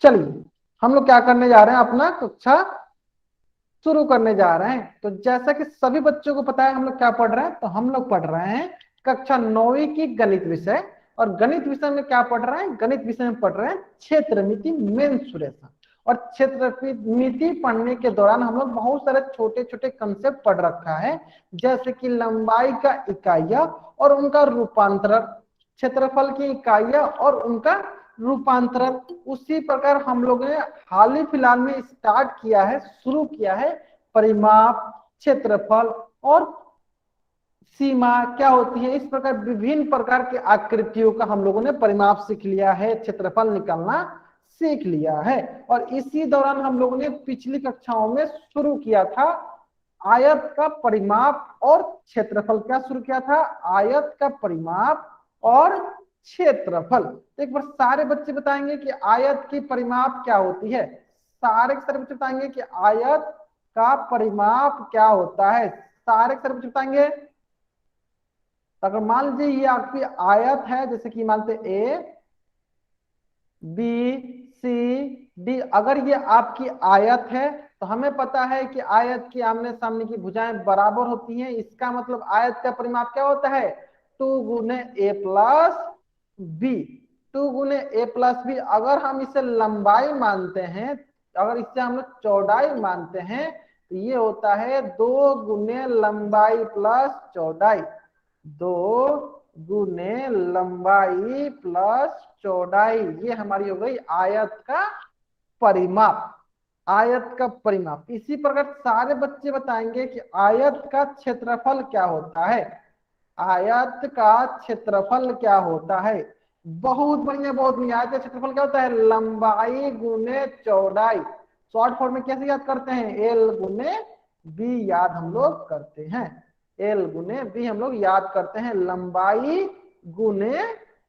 चलिए हम लोग क्या करने जा रहे हैं, अपना कक्षा शुरू करने जा रहे हैं। तो जैसा कि सभी बच्चों को पता है हम लोग क्या पढ़ रहे हैं, तो हम लोग पढ़ रहे हैं कक्षा 9वीं की गणित विषय। और गणित विषय में क्या पढ़ रहे हैं, गणित विषय में पढ़ रहे हैं क्षेत्रमिति मेंसुरेशन। और क्षेत्रमिति पढ़ने के दौरान हम लोग बहुत सारे छोटे छोटे कंसेप्ट पढ़ रखा है, जैसे कि लंबाई का इकाइयां और उनका रूपांतरण, क्षेत्रफल की इकाइयां और उनका रूपांतरण। उसी प्रकार हम लोगों ने हाल ही फिलहाल में स्टार्ट किया है, शुरू किया है परिमाप, क्षेत्रफल और सीमा क्या होती है। इस प्रकार विभिन्न प्रकार की आकृतियों का हम लोगों ने परिमाप सीख लिया है, क्षेत्रफल निकालना सीख लिया है। और इसी दौरान हम लोगों ने पिछली कक्षाओं में शुरू किया था आयत का परिमाप और क्षेत्रफल। क्या शुरू किया था, आयत का परिमाप और क्षेत्रफल। तो एक बार सारे बच्चे बताएंगे कि आयत की परिमाप क्या होती है। सारे के सारे बच्चे बताएंगे कि आयत का परिमाप क्या होता है। सारे के सारे बच्चे बताएंगे। अगर मान लीजिए ये आपकी आयत है, जैसे कि मानते ए बी सी डी, अगर ये आपकी आयत है तो हमें पता है कि आयत की आमने सामने की भुजाएं बराबर होती हैं। इसका मतलब आयत का परिमाप क्या होता है, 2 गुने ए प्लस बी। 2 गुने ए प्लस बी। अगर हम इसे लंबाई मानते हैं, अगर इसे हम लोग चौड़ाई मानते हैं, तो ये होता है 2 गुने लंबाई प्लस चौड़ाई। 2 गुने लंबाई प्लस चौड़ाई, ये हमारी हो गई आयत का परिमाप। आयत का परिमाप। इसी प्रकार सारे बच्चे बताएंगे कि आयत का क्षेत्रफल क्या होता है। आयत का क्षेत्रफल क्या होता है। बहुत बढ़िया, बहुत बढ़िया। आयत का क्षेत्रफल क्या होता है, लंबाई गुने चौड़ाई। शॉर्ट फॉर्म में कैसे याद करते हैं, एल गुने बी याद हम लोग करते हैं। एल गुने बी हम लोग याद करते हैं, लंबाई गुने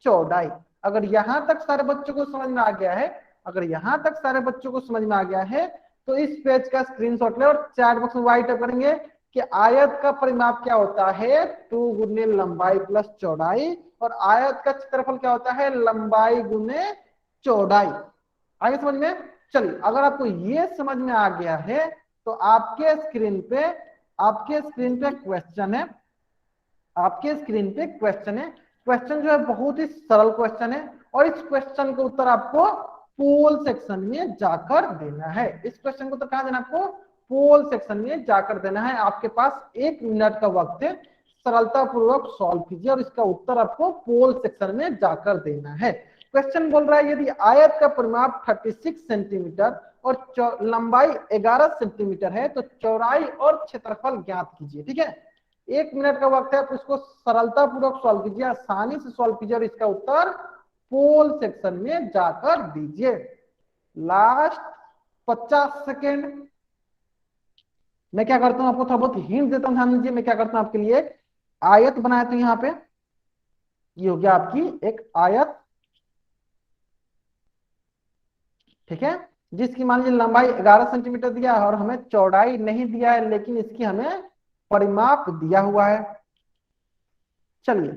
चौड़ाई। अगर यहां तक सारे बच्चों को समझ में आ गया है, अगर यहां तक सारे बच्चों को समझ में आ गया है, तो इस पेज का स्क्रीनशॉट ले और चैट बॉक्स में राइट करेंगे कि आयत का परिमाप क्या होता है, 2 गुने लंबाई प्लस चौड़ाई। और आयत का क्षेत्रफल क्या होता है, लंबाई गुने चौड़ाई। आगे समझ में। चलिए अगर आपको ये समझ में आ गया है तो आपके स्क्रीन पे क्वेश्चन है। आपके स्क्रीन पे क्वेश्चन है। क्वेश्चन जो है बहुत ही सरल क्वेश्चन है, और इस क्वेश्चन का उत्तर आपको पोल सेक्शन में जाकर देना है। इस क्वेश्चन का उत्तर कहां देना आपको, पोल सेक्शन में जाकर देना है। आपके पास 1 मिनट का वक्त है, सरलता पूर्वक सॉल्व कीजिए और इसका उत्तर आपको पोल सेक्शन में जाकर देना है। क्वेश्चन बोल रहा है यदि आयत का परिमाप 36 सेंटीमीटर और लंबाई 11 सेंटीमीटर है तो चौड़ाई और क्षेत्रफल ज्ञात कीजिए। ठीक है, 1 मिनट का वक्त है, तो इसको सरलता पूर्वक सॉल्व कीजिए, आसानी से सॉल्व कीजिए और इसका उत्तर पोल सेक्शन में जाकर दीजिए। Last 50 second. मैं क्या करता हूं, आपको थोड़ा बहुत हिंट देता हूं, ध्यान दीजिए। मैं क्या करता हूं, आपके लिए एक आयत बनाया था यहां पे। ये हो गया आपकी एक आयत, ठीक है, जिसकी मान लीजिए लंबाई 11 सेंटीमीटर दिया है और हमें चौड़ाई नहीं दिया है, लेकिन इसकी हमें परिमाप दिया हुआ है। चलिए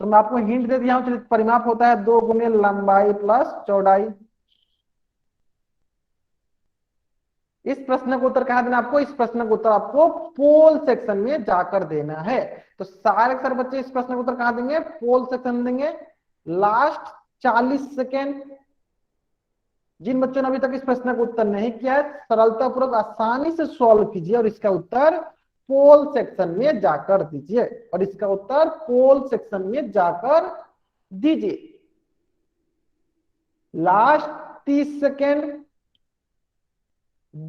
तो मैं आपको हिंट दे दिया हूं। चलिए परिमाप होता है 2 गुने लंबाई प्लस चौड़ाई। इस प्रश्न का उत्तर कहां देना आपको, इस प्रश्न का उत्तर आपको पोल सेक्शन में जाकर देना है। तो सारे सारे बच्चे इस प्रश्न का उत्तर कहां देंगे, पोल सेक्शन में देंगे। Last 40 second. जिन बच्चों ने अभी तक इस प्रश्न का उत्तर नहीं किया है, सरलता पूर्वक आसानी से सॉल्व कीजिए और इसका उत्तर पोल सेक्शन में जाकर दीजिए, और इसका उत्तर पोल सेक्शन में जाकर दीजिए। Last 30 second.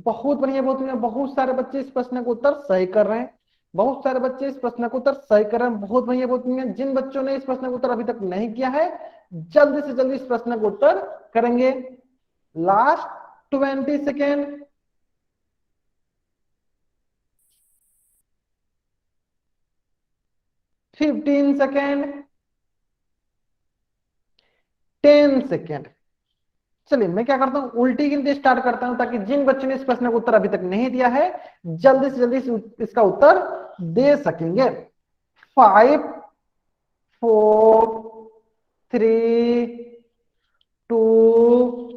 बहुत बढ़िया, बहुत बढ़िया। बहुत सारे बच्चे इस प्रश्न का उत्तर सही कर रहे हैं। बहुत सारे बच्चे इस प्रश्न का उत्तर सही कर रहे हैं। बहुत बढ़िया, बहुत बढ़िया। जिन बच्चों ने इस प्रश्न का उत्तर अभी तक नहीं किया है, जल्दी से जल्दी इस प्रश्न का उत्तर करेंगे। Last 20 second. 15 सेकेंड। 10 सेकेंड। चलिए मैं क्या करता हूं, उल्टी गिनती स्टार्ट करता हूं, ताकि जिन बच्चों ने इस प्रश्न का उत्तर अभी तक नहीं दिया है, जल्दी से जल्दी इसका उत्तर दे सकेंगे। 5 4 3 2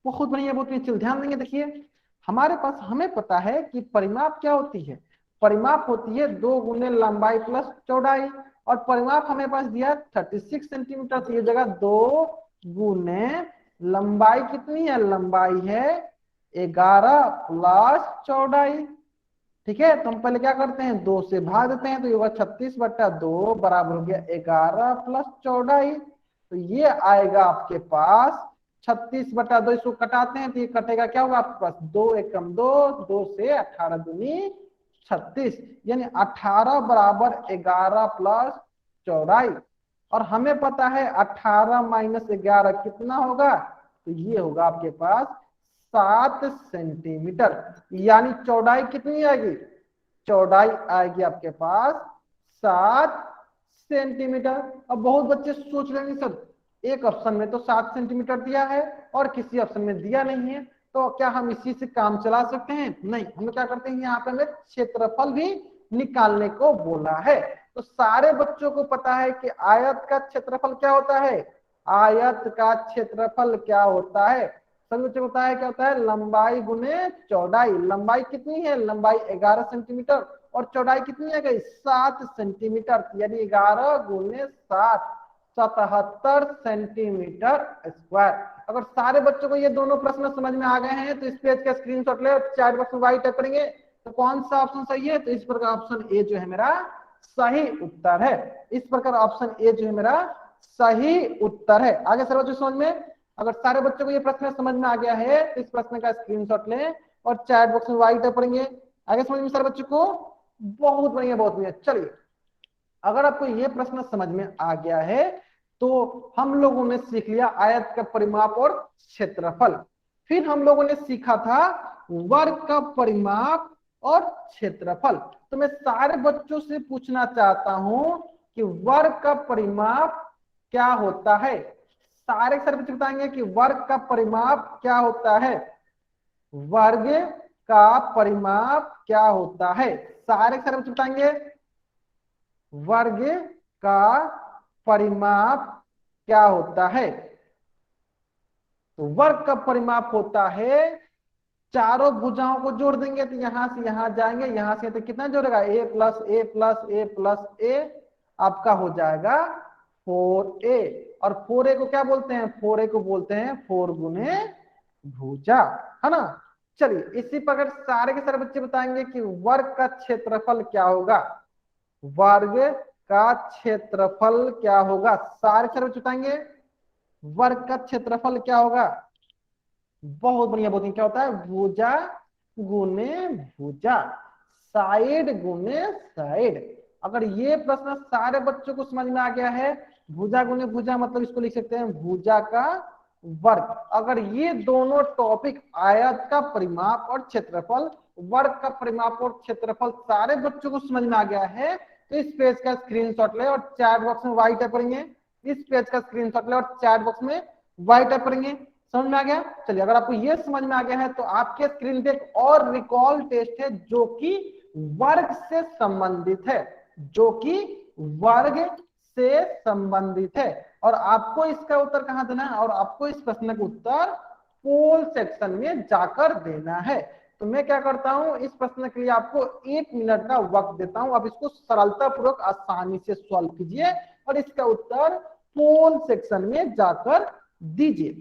बहुत बढ़िया बहुत बढ़िया। चलो ध्यान देंगे, देखिए हमारे पास हमें पता है कि परिमाप क्या होती है। परिमाप होती है 2 गुने लंबाई प्लस चौड़ाई, और परिमाप हमें पास दिया 36 सेंटीमीटर। तो ये जगह 2 गुने लंबाई कितनी है, लंबाई है 11 प्लस चौड़ाई। ठीक है, तो हम पहले क्या करते हैं, 2 से भाग देते हैं, तो ये होगा 36/2 बराबर हो गया 11 प्लस चौड़ाई। तो ये आएगा आपके पास 36/2, इसको कटाते हैं तो ये कटेगा, क्या होगा आपके पास 2 एकम 2, 2 से 18 दूनी 36, यानी 18 बराबर 11 प्लस चौड़ाई। और हमें पता है 18 माइनस 11 कितना होगा, तो ये होगा आपके पास 7 सेंटीमीटर। यानी चौड़ाई कितनी आएगी, चौड़ाई आएगी आपके पास 7 सेंटीमीटर। अब बहुत बच्चे सोच रहे हैं सर एक ऑप्शन में तो 7 सेंटीमीटर दिया है और किसी ऑप्शन में दिया नहीं है, तो क्या हम इसी से काम चला सकते हैं? नहीं, हम क्या करते हैं, यहाँ पे हमें क्षेत्रफल भी निकालने को बोला है। तो सारे बच्चों को पता है कि आयत का क्षेत्रफल क्या होता है, आयत का क्षेत्रफल क्या होता है, सभी बच्चों को पता है क्या होता है, लंबाई गुने चौड़ाई। लंबाई कितनी है, लंबाई 11 सेंटीमीटर और चौड़ाई कितनी है गई 7 सेंटीमीटर, यानी 11 गुने 7 77 सेंटीमीटर स्क्वायर। अगर सारे बच्चों को ये दोनों प्रश्न समझ में आ गए हैं तो इस पेज का स्क्रीनशॉट ले और चैट बॉक्स में वाई टाइप करेंगे तो कौन सा ऑप्शन सही है, तो इस प्रकार ऑप्शन ए जो है मेरा सही उत्तर है। इस प्रकार ऑप्शन ए जो है मेरा सही उत्तर है। आगे सर बच्चों समझ में, अगर सारे बच्चों को ये प्रश्न समझ में आ गया है तो इस प्रश्न का स्क्रीनशॉट लें और चैट बॉक्स में वाई टाइप करेंगे। आगे समझ में सारे बच्चों को, बहुत बढ़िया बहुत बढ़िया। चलिए अगर आपको ये प्रश्न समझ में आ गया है तो हम लोगों ने सीख लिया आयत का परिमाप और क्षेत्रफल। फिर हम लोगों ने सीखा था वर्ग का परिमाप और क्षेत्रफल। तो मैं सारे बच्चों से पूछना चाहता हूं कि वर्ग का परिमाप क्या होता है। सारे बच्चे बताएंगे कि वर्ग का परिमाप क्या होता है, वर्ग का परिमाप क्या होता है। सारे बच्चे बताएंगे वर्ग का परिमाप क्या होता है। तो वर्ग का परिमाप होता है, चारों भुजाओं को जोड़ देंगे तो यहां से यहां जाएंगे, यहां से तो कितना जोड़ेगा, ए प्लस ए प्लस ए प्लस ए, आपका हो जाएगा 4a। और 4a को क्या बोलते हैं, 4a को बोलते हैं 4 गुने भुजा, है ना। चलिए इसी प्रकार सारे के सारे बच्चे बताएंगे कि वर्ग का क्षेत्रफल क्या होगा, वर्ग का क्षेत्रफल क्या होगा। सारे सारे बच्चे बताएंगे वर्ग का क्षेत्रफल क्या होगा। बहुत बढ़िया बहुत बढ़िया, क्या होता है, भुजा गुने भुजा, साइड गुने साइड। अगर ये प्रश्न सारे बच्चों को समझ में आ गया है, भुजा गुने भुजा मतलब इसको लिख सकते हैं भुजा का वर्ग। अगर ये दोनों टॉपिक आयत का परिमाप और क्षेत्रफल, वर्ग का परिमाप और क्षेत्रफल सारे बच्चों को समझ में आ गया है तो इस पेज का स्क्रीनशॉट ले और चैट बॉक्स में वाई टाइप करेंगे। इस पेज का स्क्रीनशॉट ले और चैट बॉक्स में वाई टाइप करेंगे। समझ में आ गया। चलिए अगर आपको ये समझ में आ गया है तो आपके स्क्रीन पे एक और रिकॉल टेस्ट है जो कि वर्ग से संबंधित है, जो कि वर्ग से संबंधित है। और आपको इसका उत्तर कहां देना है, और आपको इस प्रश्न का उत्तर पोल सेक्शन में जाकर देना है। तो मैं क्या करता हूं, इस प्रश्न के लिए आपको 1 मिनट का वक्त देता हूं। आप इसको सरलता पूर्वक आसानी से सॉल्व कीजिए और इसका उत्तर पोल सेक्शन में जाकर दीजिए।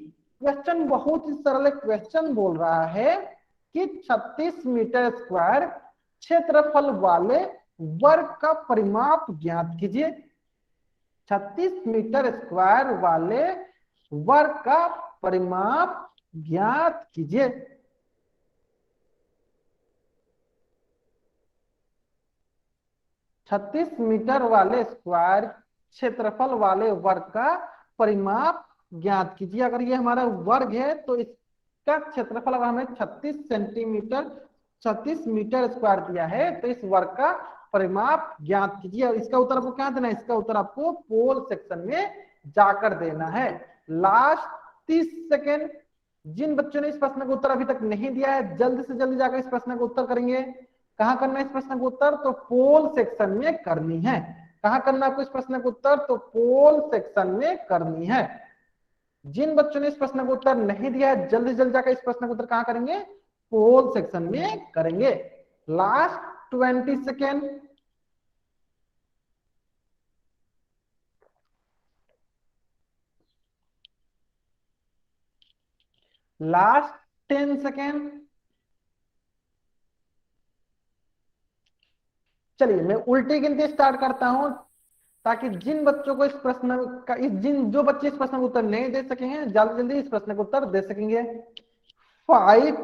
क्वेश्चन बहुत ही सरल क्वेश्चन बोल रहा है कि 36 मीटर स्क्वायर क्षेत्रफल वाले वर्ग का परिमाप ज्ञात कीजिए। 36 मीटर स्क्वायर वाले वर्ग का परिमाप ज्ञात कीजिए। छत्तीस मीटर वाले स्क्वायर क्षेत्रफल वाले वर्ग का परिमाप ज्ञात कीजिए। अगर ये हमारा वर्ग है तो इसका क्षेत्रफल अगर हमें 36 मीटर स्क्वायर दिया है तो इस वर्ग का परिमाप ज्ञात कीजिए। और इसका उत्तर आपको क्या देना है, इसका उत्तर आपको पोल सेक्शन में जाकर देना है। Last 30 second. जिन बच्चों ने इस प्रश्न का उत्तर अभी तक नहीं दिया है जल्द से जल्द जाकर इस प्रश्न का उत्तर करेंगे। कहां करना है इस प्रश्न का उत्तर, तो पोल सेक्शन में करनी है। कहां करना आपको इस प्रश्न का उत्तर, तो पोल सेक्शन में करनी है। जिन बच्चों ने इस प्रश्न का उत्तर नहीं दिया है जल्दी जल्दी जाकर इस प्रश्न का उत्तर कहां करेंगे, पोल सेक्शन में करेंगे। Last 20 second. Last 10 second. चलिए मैं उल्टी गिनती स्टार्ट करता हूं, ताकि जिन बच्चों को इस प्रश्न का जिन जो बच्चे इस प्रश्न का उत्तर नहीं दे सके हैं जल्दी जल्दी इस प्रश्न का उत्तर दे सकेंगे। 5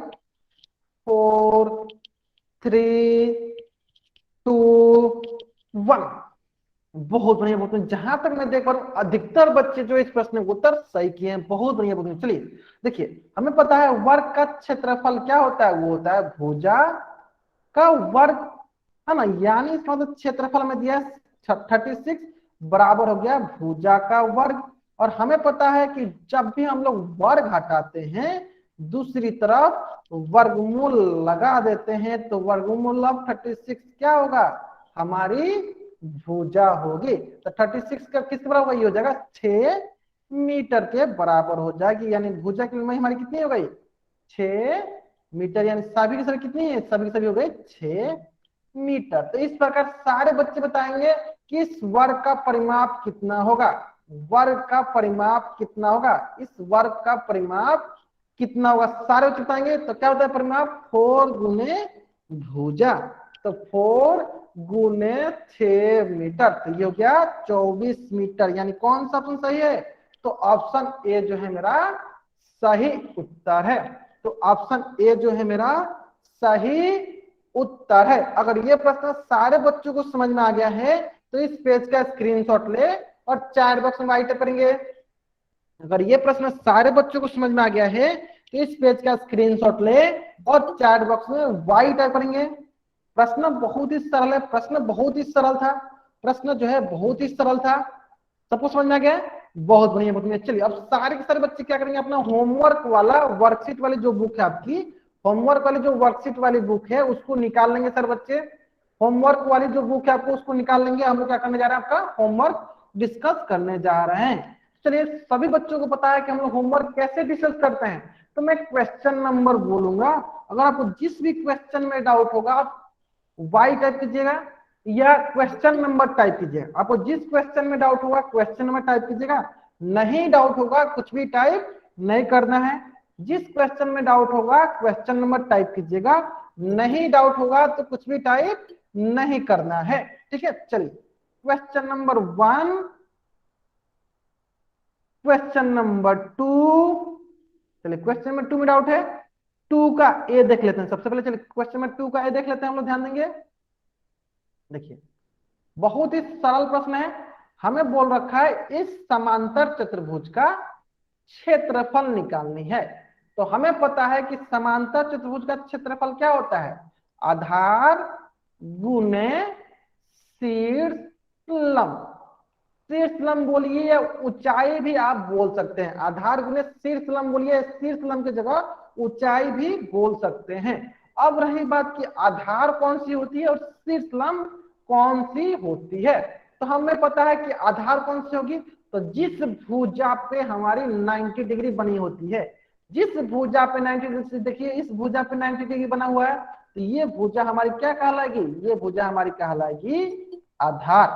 4 3 2 1। बहुत बढ़िया, बहुत बढ़िया। जहां तक मैं देख पा रहा हूं अधिकतर बच्चे जो इस प्रश्न का उत्तर सही किए हैं, बहुत बढ़िया, बहुत बढ़िया। चलिए देखिए, हमें पता है वर्ग का क्षेत्रफल क्या होता है, वो होता है भुजा का वर्ग, है ना। यानी इसका मतलब क्षेत्रफल में दिया 36 बराबर हो गया भुजा का वर्ग। और हमें पता है कि जब भी हम लोग वर्ग हटाते हैं दूसरी तरफ वर्गमूल लगा देते हैं, तो वर्गमूल ऑफ 36 क्या होगा, हमारी भुजा होगी। तो 36 का किसके बराबर होगा, ये हो जाएगा 6 मीटर के बराबर हो जाएगी। यानी भुजा की लंबाई हमारी कितनी हो गई, 6 मीटर। यानी सभी की सभी कितनी है, सभी की सभी हो गई 6 मीटर। तो इस प्रकार सारे बच्चे बताएंगे कि इस वर्ग का परिमाप कितना होगा, वर्ग का परिमाप कितना होगा, इस वर्ग का परिमाप कितना होगा, सारे बच्चे बताएंगे। तो क्या होता है परिमाप, 4 गुने भुजा। तो 4 गुने 6 मीटर, तो ये हो गया 24 मीटर। यानी कौन सा ऑप्शन सही है, तो ऑप्शन ए जो है मेरा सही उत्तर है। तो ऑप्शन ए जो है मेरा सही उत्तर है। अगर ये प्रश्न सारे बच्चों को समझ में आ गया है तो इस पेज का स्क्रीनशॉट ले और चैट बॉक्स में राइट करेंगे। अगर ये प्रश्न सारे बच्चों को समझ में आ गया है तो इस पेज का स्क्रीनशॉट ले और चैट बॉक्स में वाई टाइप करेंगे। प्रश्न बहुत ही सरल है, प्रश्न बहुत ही सरल था, प्रश्न जो है बहुत ही सरल था। सबको समझ में आ गया, बहुत बढ़िया, बहुत बढ़िया। चलिए अब सारे के सारे बच्चे क्या करेंगे, अपना होमवर्क वाला वर्कशीट वाली जो बुक है आपकी, होमवर्क वाली जो वर्कशीट वाली बुक है उसको निकाल लेंगे सर बच्चे। होमवर्क वाली जो बुक है आपको उसको निकाल लेंगे। हम लोग क्या करने जा रहे हैं, आपका होमवर्क डिस्कस करने जा रहे हैं। चलिए सभी बच्चों को पता है कि हम लोग होमवर्क कैसे डिस्कस करते हैं। तो मैं क्वेश्चन नंबर बोलूंगा, अगर आपको जिस भी क्वेश्चन में डाउट होगा आप वाई टाइप कीजिएगा या क्वेश्चन नंबर टाइप कीजिएगा। आपको जिस क्वेश्चन में डाउट होगा क्वेश्चन नंबर टाइप कीजिएगा, नहीं डाउट होगा कुछ भी टाइप नहीं करना है। जिस क्वेश्चन में डाउट होगा क्वेश्चन नंबर टाइप कीजिएगा, नहीं डाउट होगा तो कुछ भी टाइप नहीं करना है, ठीक है। चलिए क्वेश्चन नंबर 1, क्वेश्चन नंबर 2। चलिए क्वेश्चन नंबर 2 में डाउट है, 2 का ए देख लेते हैं सबसे पहले। चलिए क्वेश्चन नंबर 2 का ए देख लेते हैं, हम लोग ध्यान देंगे। देखिए बहुत ही सरल प्रश्न है, हमें बोल रखा है इस समांतर चतुर्भुज का क्षेत्रफल निकालनी है। तो हमें पता है कि समांतर चतुर्भुज का क्षेत्रफल क्या होता है, आधार गुने शीर्ष लंब। शीर्ष लंब बोलिए या ऊंचाई भी आप बोल सकते हैं, आधार गुने शीर्ष लंब बोलिए, शीर्ष लंब की जगह ऊंचाई भी बोल सकते हैं। अब रही बात कि आधार कौन सी होती है और शीर्ष लंब कौन सी होती है। तो हमें पता है कि आधार कौन सी होगी, तो जिस भुजा पे हमारी 90 डिग्री बनी होती है, जिस भुजा पे 90 डिग्री, देखिए इस भुजा पे 90 डिग्री बना हुआ है, तो ये भुजा हमारी क्या कहलाएगी, ये भुजा हमारी कहलाएगी आधार।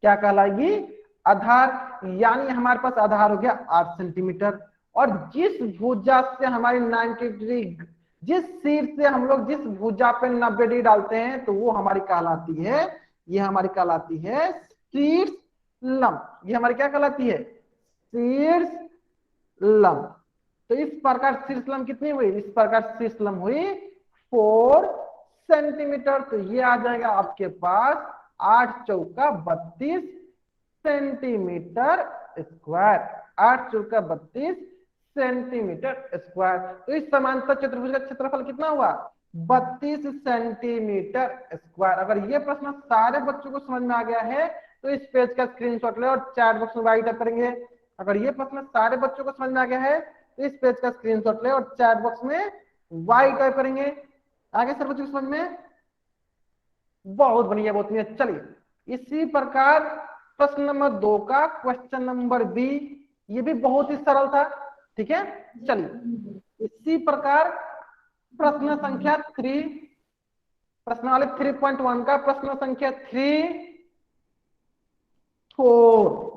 क्या कहलाएगी, आधार। यानी हमारे पास आधार हो गया 8 सेंटीमीटर। और जिस भुजा से हमारी 90 डिग्री, जिस सिर से हम लोग जिस भुजा पे 90 डिग्री डालते हैं तो वो हमारी कहलाती है, ये हमारी कहलाती है शीर्ष लंब। ये हमारी क्या कहलाती है, शीर्ष लंब। तो इस प्रकार शीर्ष लंब कितनी हुई, इस प्रकार शीर्ष लंब हुई 4 सेंटीमीटर। तो ये आ जाएगा आपके पास 8 चौका 32 सेंटीमीटर स्क्वायर, 8 चौका 32 सेंटीमीटर स्क्वायर। तो इस समांतर चतुर्भुज का क्षेत्रफल कितना हुआ, 32 सेंटीमीटर स्क्वायर। अगर ये प्रश्न सारे बच्चों को समझ में आ गया है तो इस पेज का स्क्रीनशॉट ले और चैट बॉक्स में राइट करेंगे। अगर ये प्रश्न सारे बच्चों को समझ में आ गया है तो इस पेज का स्क्रीनशॉट ले और चैट बॉक्स में वाई टाइप करेंगे। आगे सर बच्चों को समझ में, बहुत बढ़िया, बहुत बढ़िया। चलिए इसी प्रकार प्रश्न नंबर 2 का क्वेश्चन नंबर बी। ये भी बहुत ही सरल था। ठीक है, चलिए इसी प्रकार प्रश्न संख्या 3, प्रश्नावली 3.1 का प्रश्न संख्या 3, 4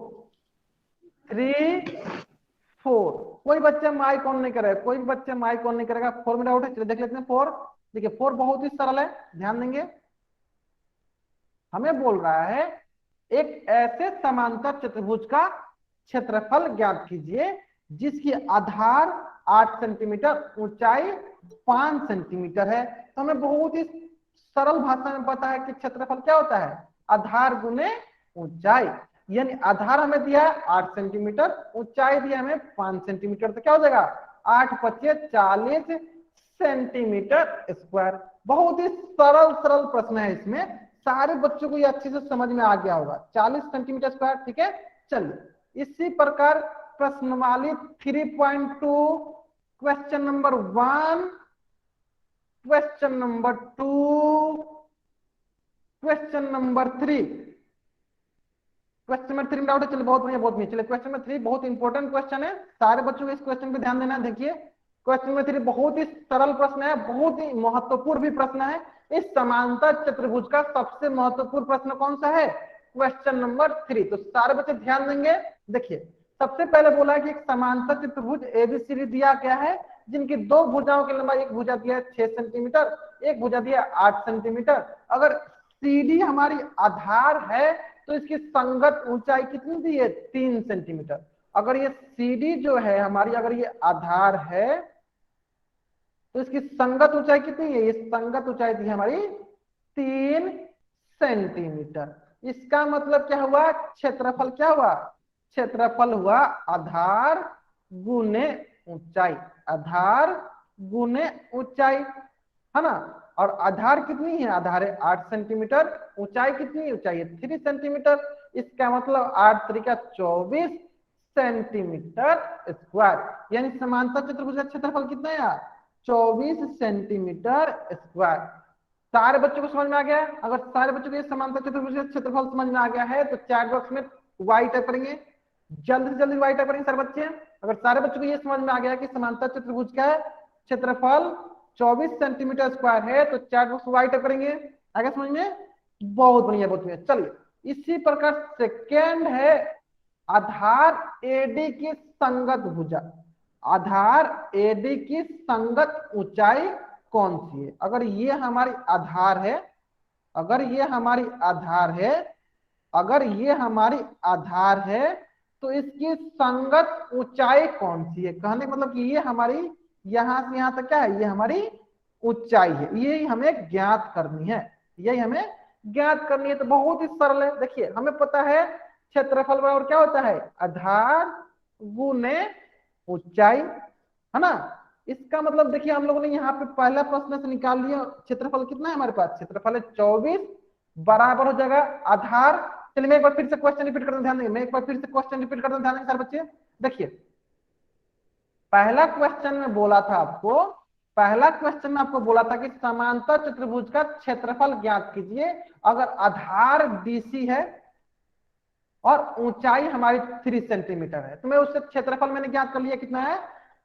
कोई बच्चा माइक ऑन नहीं करेगा, कोई भी बच्चा माइक ऑन नहीं करेगा। 4 में डाउट है, चलिए देख लेते हैं 4। देखिए 4 बहुत ही सरल है, ध्यान देंगे। हमें बोल रहा है एक ऐसे समांतर चतुर्भुज का क्षेत्रफल ज्ञात कीजिए जिसकी आधार 8 सेंटीमीटर, ऊंचाई 5 सेंटीमीटर है। तो हमें बहुत ही सरल भाषा में पता है कि क्षेत्रफल क्या होता है, आधार गुने ऊंचाई। यानी आधार हमें दिया है 8 सेंटीमीटर, ऊंचाई दिया हमें 5 सेंटीमीटर, तो क्या हो जाएगा 8 पच्चे 40 सेंटीमीटर स्क्वायर। बहुत ही सरल सरल प्रश्न है, इसमें सारे बच्चों को ये अच्छे से समझ में आ गया होगा, 40 सेंटीमीटर स्क्वायर। ठीक है, चलिए इसी प्रकार प्रश्नवाली 3.2 question number 1, question number 2, question number 3। Question number 3 में डाउट है, चलिए बहुत बढ़िया बहुत बढ़िया। चलिए क्वेश्चन नंबर 3 बहुत इंपॉर्टेंट क्वेश्चन है, सारे बच्चों को इस क्वेश्चन पे ध्यान देना है। देखिए क्वेश्चन नंबर 3 बहुत ही सरल प्रश्न है, बहुत ही महत्वपूर्ण भी प्रश्न है। इस समांतर चतुर्भुज का सबसे महत्वपूर्ण प्रश्न कौन सा है, क्वेश्चन नंबर 3। तो सारे बच्चे ध्यान देंगे। देखिए सबसे पहले बोला है कि एक समांतर चतुर्भुज एबीसीडी दिया गया है, जिनकी दो भुजाओं की लंबाई, एक भुजा दिया है 6 सेंटीमीटर, एक भुजा दिया है 8 सेंटीमीटर। अगर सीडी हमारी आधार है तो इसकी संगत ऊंचाई कितनी दी है, 3 सेंटीमीटर। अगर ये सीडी जो है हमारी, अगर ये आधार है तो इसकी संगत ऊंचाई कितनी है, ये संगत ऊंचाई दी है हमारी 3 सेंटीमीटर। इसका मतलब क्या हुआ, क्षेत्रफल क्या हुआ, क्षेत्रफल हुआ आधार गुने ऊंचाई, आधार गुने ऊंचाई, है ना। और आधार कितनी है, आधार है 8 सेंटीमीटर, ऊंचाई कितनी है, ऊंचाई है 3 सेंटीमीटर। इसका मतलब 8 त्रिका 24 सेंटीमीटर स्क्वायर। यानी समांतर चतुर्भुज का क्षेत्रफल कितना है, 24 सेंटीमीटर स्क्वायर। सारे बच्चों को समझ में आ गया। अगर सारे बच्चों को ये समांतर चतुर्भुज का क्षेत्रफल समझ में आ गया है तो चैट बॉक्स में वाई टाइप करेंगे, जल्दी से जल्दी वाई टाइप करेंगे सारे बच्चे। अगर सारे बच्चों को ये समझ में आ गया कि समांतर चतुर्भुज का क्षेत्रफल 24 सेंटीमीटर स्क्वायर है तो चैट बॉक्स वाई टाइप करेंगे। आगे समझ में, बहुत बढ़िया बहुत बढ़िया। चलिए इसी प्रकार सेकेंड है आधार एडी की संगत भुजा, आधार एडी की संगत ऊंचाई कौन सी है। अगर ये हमारी आधार है, अगर ये हमारी आधार है, अगर ये हमारी आधार है तो इसकी संगत ऊंचाई कौन सी है। कहने का मतलब कि ये हमारी यहां से यहां तक क्या है, ये हमारी ऊंचाई है, ये हमें ज्ञात करनी है, यही हमें ज्ञात करनी है। तो बहुत ही सरल है। देखिए हमें पता है क्षेत्रफल बराबर क्या होता है, आधार गुने ऊंचाई, है ना। इसका मतलब देखिए हम लोगों ने यहाँ पे पहला प्रश्न से निकाल लिया, क्षेत्रफल कितना है हमारे पास, क्षेत्रफल है 24, बराबर हो जाएगा आधार। चलिए मैं एक बार फिर से क्वेश्चन रिपीट करना ध्यान देंगे, मैं एक बार फिर से क्वेश्चन रिपीट करना ध्यान देंगे सारे बच्चे। देखिए पहला क्वेश्चन में बोला था आपको, पहला क्वेश्चन में आपको बोला था कि समांतर चतुर्भुज का क्षेत्रफल ज्ञात कीजिए अगर आधार डीसी है और ऊंचाई हमारी 3 सेंटीमीटर है। तो मैं उससे क्षेत्रफल मैंने ज्ञात कर लिया, कितना है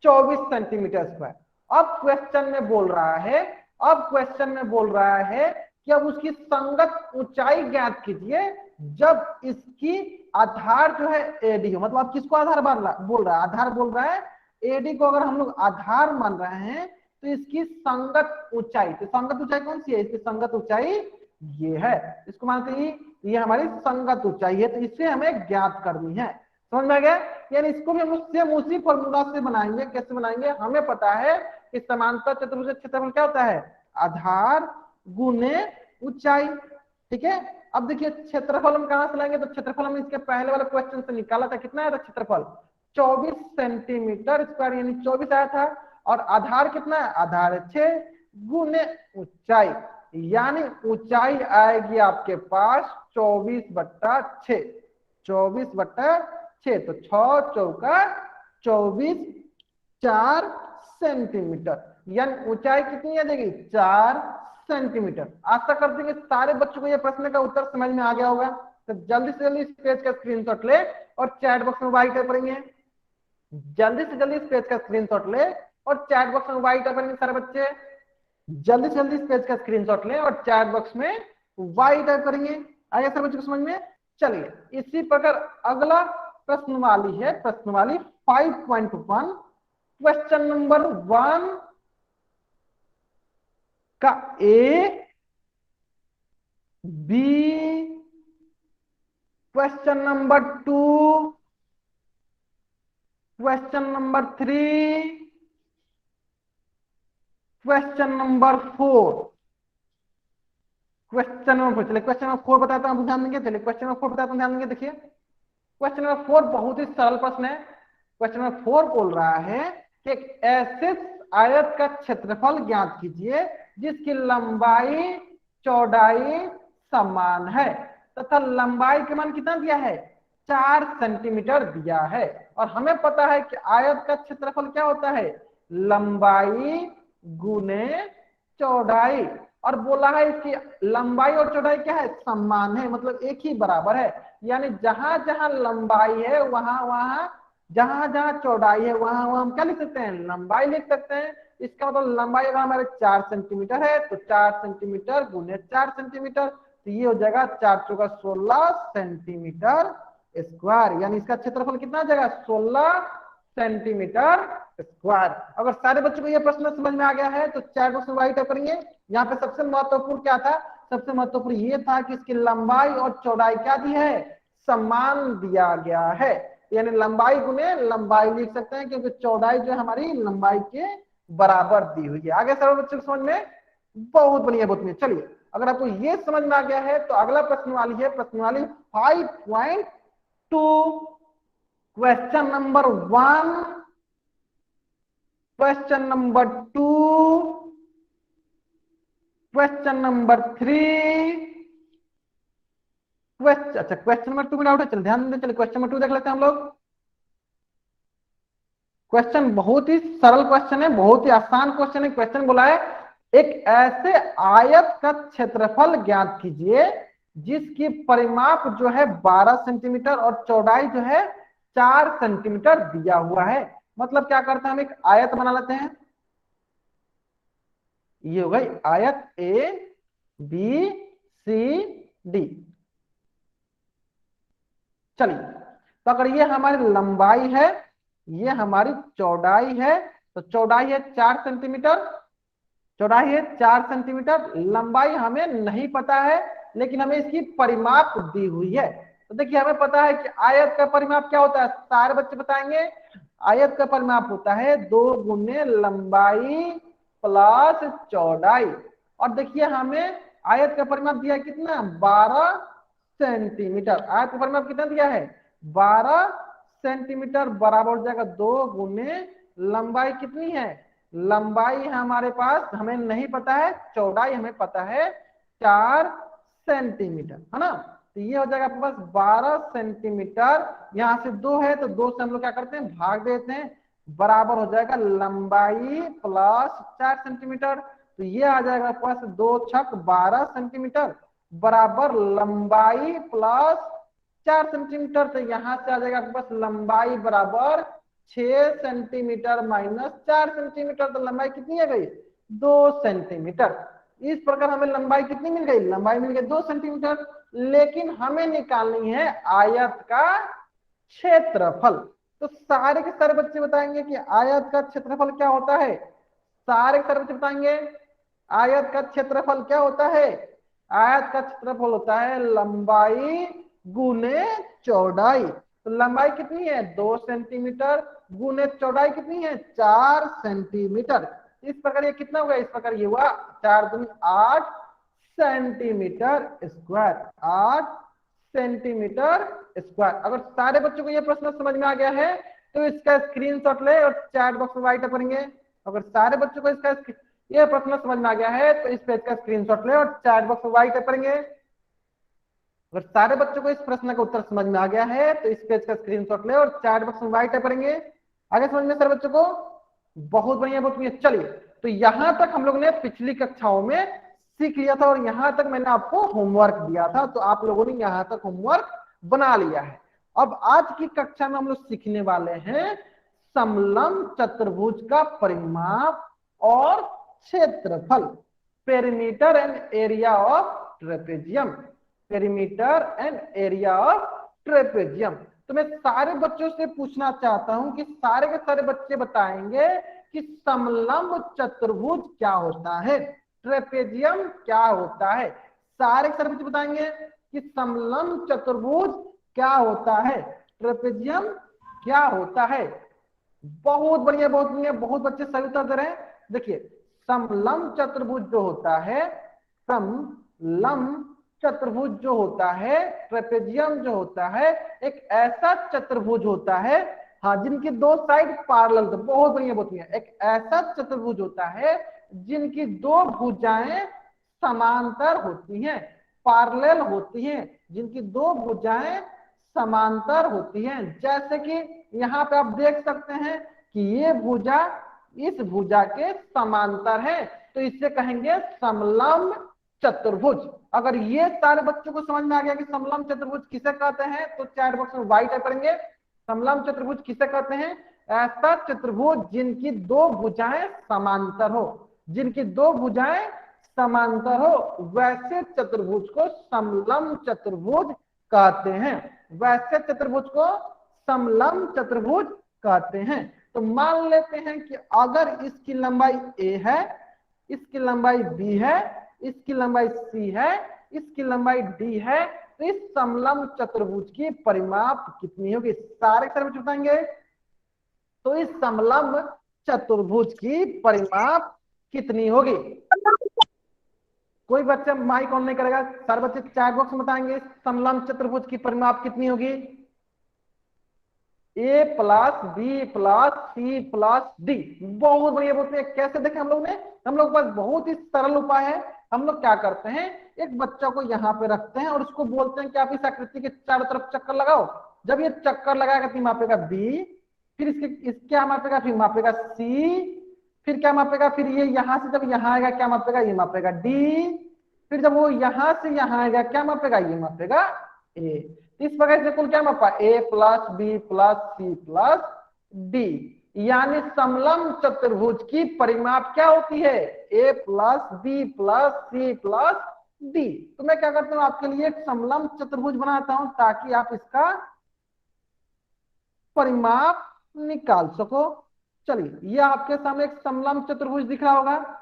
24 सेंटीमीटर स्क्वायर। अब क्वेश्चन में बोल रहा है, अब क्वेश्चन में बोल रहा है कि अब उसकी संगत ऊंचाई ज्ञात कीजिए जब इसकी आधार जो है एडी हो। मतलब आप किसको आधार बोल रहा है, आधार बोल रहा है एडी को अगर हम लोग आधार मान रहे हैं तो इसकी संगत ऊंचाई, तो संगत ऊंचाई कौन सी है, इसकी संगत ऊंचाई ये है, इसको मानते ही ये हमारी संगत ऊंचाई है, तो इसे हमें ज्ञात करनी है। समझ में आ गया। यानी इसको भी हम सेम उसी फॉर्मूला से बनाएंगे। कैसे बनाएंगे, हमें पता है कि समांतर चतुर्भुज का क्षेत्रफल क्या होता है, आधार गुने ऊंचाई। ठीक है, अब देखिए क्षेत्रफल हम कहां से लाएंगे, तो क्षेत्रफल हम इसके पहले वाले क्वेश्चन से निकाला था, कितना आया था क्षेत्रफल 24 सेंटीमीटर स्क्वायर, यानी 24 आया था। और आधार कितना है, आधार 6 गुने ऊंचाई, यानी ऊंचाई आएगी आपके पास 24/6, 24/6, तो 6 चौका 24, 4 सेंटीमीटर, यानी ऊंचाई कितनी आ जाएगी 4 सेंटीमीटर। आशा करते हैं कि सारे बच्चों को यह प्रश्न का उत्तर समझ में आ गया होगा। तो जल्दी से जल्दी इस पेज का स्क्रीनशॉट ले और चैट बॉक्स में वाई टाइप करेंगे। जल्दी से जल्दी इस पेज का स्क्रीनशॉट ले और चैट बॉक्स में वाई टाइप करेंगे सारे बच्चे। जल्दी से जल्दी इस पेज का स्क्रीनशॉट ले और चैट बॉक्स में वाई टाइप करेंगे। आगे सर बच्चों को समझ में। चलिए इसी प्रकार अगला प्रश्नवाली है, प्रश्नवाली 5.1 क्वेश्चन नंबर 1 का A B, question number 2, question number 3, question number 4। Question number 4, चलिए क्वेश्चन नंबर 4 बताता हूं, ध्यान देंगे। चलिए क्वेश्चन नंबर 4 बताता हूं, ध्यान देंगे। देखिए क्वेश्चन नंबर 4 बहुत ही सरल प्रश्न है। क्वेश्चन नंबर 4 बोल रहा है कि एक ऐसे आयत का क्षेत्रफल ज्ञात कीजिए जिसकी लंबाई चौड़ाई समान है तथा लंबाई के मान कितना दिया है, 4 सेंटीमीटर दिया है। और हमें पता है कि आयत का क्षेत्रफल क्या होता है, लंबाई गुने चौड़ाई। और बोला है इसकी लंबाई और चौड़ाई क्या है, समान है, मतलब एक ही बराबर है। यानी जहां जहां लंबाई है वहां वहां, जहां जहां चौड़ाई है वहां वहां हम क्या लिख सकते हैं, लंबाई लिख सकते हैं। इसका मतलब लंबाई अगर हमारे 4 सेंटीमीटर है तो 4 सेंटीमीटर गुने 4 सेंटीमीटर, तो ये हो जाएगा 4 चौका 16 सेंटीमीटर स्क्वायर। यानी इसका क्षेत्रफल कितना आ जाएगा, 16 सेंटीमीटर स्क्वायर। अगर सारे बच्चों को ये प्रश्न समझ में आ गया है तो चैट बॉक्स में वाई टाइप करेंगे। यहाँ पे सबसे महत्वपूर्ण क्या था, सबसे महत्वपूर्ण ये था कि इसकी लंबाई और चौड़ाई क्या दी है, समान दिया गया है। यानी लंबाई गुने लंबाई लिख सकते हैं क्योंकि चौड़ाई जो हमारी लंबाई के बराबर दी हुई है। आगे सर बच्चों को समझ में, बहुत बढ़िया बहुत बढ़िया। चलिए अगर आपको ये समझ में आ गया है तो अगला प्रश्न वाली है, प्रश्न वाली 5.2 question number 1, question number 2, question number 3, question, अच्छा क्वेश्चन नंबर 2 में डाउट है, चल ध्यान दें। चलिए क्वेश्चन नंबर 2 देख लेते हैं हम लोग। क्वेश्चन बहुत ही सरल क्वेश्चन है, बहुत ही आसान क्वेश्चन है। क्वेश्चन बोला है एक ऐसे आयत का क्षेत्रफल ज्ञात कीजिए जिसकी परिमाप जो है 12 सेंटीमीटर और चौड़ाई जो है 4 सेंटीमीटर दिया हुआ है। मतलब क्या करते हैं, हम एक आयत बना लेते हैं। ये हो गई आयत ए बी सी डी। चलिए तो अगर ये हमारी लंबाई है, ये हमारी चौड़ाई है, तो चौड़ाई है 4 सेंटीमीटर, चौड़ाई है 4 सेंटीमीटर, लंबाई हमें नहीं पता है लेकिन हमें इसकी परिमाप दी हुई है। तो देखिए हमें पता है कि आयत का परिमाप क्या होता है, सारे बच्चे बताएंगे। आयत का परिमाप होता है 2 गुने लंबाई प्लस चौड़ाई। और देखिए हमें आयत का परिमाप दिया है कितना, 12 सेंटीमीटर। आयत का परिमाप कितना दिया है, 12 सेंटीमीटर, बराबर हो जाएगा 2 गुने लंबाई कितनी है, लंबाई हमारे पास हमें नहीं पता है, चौड़ाई हमें पता है 4 सेंटीमीटर, है ना। तो ये हो जाएगा आपके पास 12 सेंटीमीटर। यहाँ से 2 है तो 2 से हम लोग क्या करते हैं, भाग देते हैं, बराबर हो जाएगा लंबाई प्लस 4 सेंटीमीटर। तो ये आ जाएगा आपके पास 2 छक 12 सेंटीमीटर बराबर लंबाई प्लस 4 सेंटीमीटर। तो यहाँ से आ जाएगा आपके पास लंबाई बराबर 6 सेंटीमीटर माइनस 4 सेंटीमीटर। तो लंबाई कितनी आ गई, 2 सेंटीमीटर। इस प्रकार हमें लंबाई कितनी मिल गई, लंबाई मिल गई 2 सेंटीमीटर। लेकिन हमें निकालनी है आयत का क्षेत्रफल। तो सारे के सारे बच्चे बताएंगे कि आयत का क्षेत्रफल क्या होता है। सारे के सारे बच्चे बताएंगे आयत का क्षेत्रफल क्या होता है। आयत का क्षेत्रफल होता है लंबाई गुने चौड़ाई। तो लंबाई कितनी है, 2 सेंटीमीटर, गुने चौड़ाई कितनी है, 4 सेंटीमीटर। इस प्रकार ये कितना होगा, इस प्रकार ये हुआ 4 दूनी 8 सेंटीमीटर स्क्वायर, 8 सेंटीमीटर स्क्वायर। अगर सारे बच्चों को ये प्रश्न समझ में आ गया है तो इसका स्क्रीनशॉट ले और चैट बॉक्स में राइट करेंगे। अगर सारे बच्चों को इसका ये प्रश्न समझ में आ गया है तो इस पेज का स्क्रीनशॉट ले और चैट बॉक्स में राइट करेंगे। अगर सारे बच्चों को इस प्रश्न का उत्तर समझ में आ गया है तो इस पेज का स्क्रीनशॉट ले और चैट बॉक्स में राइट करेंगे। आगे समझ में सारे बच्चों को, बहुत बढ़िया बहुत बढ़िया। चलिए तो यहां तक हम लोग ने पिछली कक्षाओं में सीख लिया था और यहां तक मैंने आपको होमवर्क दिया था, तो आप लोगों ने यहां तक होमवर्क बना लिया है। अब आज की कक्षा में हम लोग सीखने वाले हैं समलंब चतुर्भुज का परिमाप और क्षेत्रफल। Perimeter and area of trapezium, perimeter and area of trapezium. तो मैं सारे बच्चों से पूछना चाहता हूं कि सारे के सारे बच्चे बताएंगे कि समलंब चतुर्भुज क्या होता है, ट्रेपेजियम क्या होता है। सारे के सारे बच्चे बताएंगे कि समलंब चतुर्भुज क्या होता है, ट्रेपेजियम क्या होता है। बहुत बढ़िया, बहुत बढ़िया, बहुत बच्चे सही उत्तर दे रहे हैं। देखिए, समलंब चतुर्भुज जो होता है, समलंब चतुर्भुज जो होता है, ट्रेपेजियम जो होता है, एक ऐसा चतुर्भुज होता है, हाँ, जिनकी दो साइड पैरेलल। तो बहुत बढ़िया, बहुत बढ़िया, एक ऐसा चतुर्भुज होता है जिनकी दो भुजाएं समांतर होती हैं, पैरेलल होती हैं, जिनकी दो भुजाएं समांतर होती हैं। जैसे कि यहाँ पे आप देख सकते हैं कि ये भुजा इस भुजा के समांतर है, तो इससे कहेंगे समलंब चतुर्भुज। अगर ये सारे बच्चों को समझ में आ गया कि समलंब चतुर्भुज किसे कहते हैं, तो चैट बॉक्स में वाई टाइप करेंगे। समलंब चतुर्भुज किसे कहते हैं? ऐसा चतुर्भुज जिनकी दो भुजाएं समांतर हो, जिनकी दो भुजाएं समांतर हो, वैसे चतुर्भुज को समलंब चतुर्भुज कहते हैं, वैसे चतुर्भुज को समलंब चतुर्भुज कहते हैं। तो मान लेते हैं कि अगर इसकी लंबाई a है, इसकी लंबाई b है, इसकी लंबाई c है, इसकी लंबाई d है, तो इस समलंब चतुर्भुज की परिमाप कितनी होगी? सारे सारे बताएंगे। तो इस समलंब चतुर्भुज की परिमाप कितनी होगी? कोई बच्चा माइक ऑन नहीं करेगा, सारे बच्चे चैट बॉक्स में बताएंगे समलंब चतुर्भुज की परिमाप कितनी होगी। A plus B plus C plus D. बहुत बढ़िया, बोलते हैं कैसे देखें हम लोग ने, हम लोग के पास बहुत ही सरल उपाय है। हम लोग क्या करते हैं, एक बच्चा को यहाँ पे रखते हैं और उसको बोलते हैं कि आप इस आकृति के चारों तरफ चक्कर लगाओ। जब ये चक्कर लगाएगा तो मापेगा बी, फिर इसके क्या मापेगा, फिर मापेगा सी, फिर क्या मापेगा, फिर ये यहाँ से जब यहाँ आएगा क्या मापेगा, ये मापेगा डी, फिर जब वो यहाँ से यहाँ आएगा क्या मापेगा, ये मापेगा ए। इस प्रकार से कुल क्या मापा, A plus B plus C plus D. यानी समलंब चतुर्भुज की परिमाप क्या होती है, A plus B plus C plus D. तो मैं क्या करता हूं, आपके लिए एक समलंब चतुर्भुज बनाता हूं ताकि आप इसका परिमाप निकाल सको। चलिए, ये आपके सामने एक समलंब चतुर्भुज दिख रहा होगा,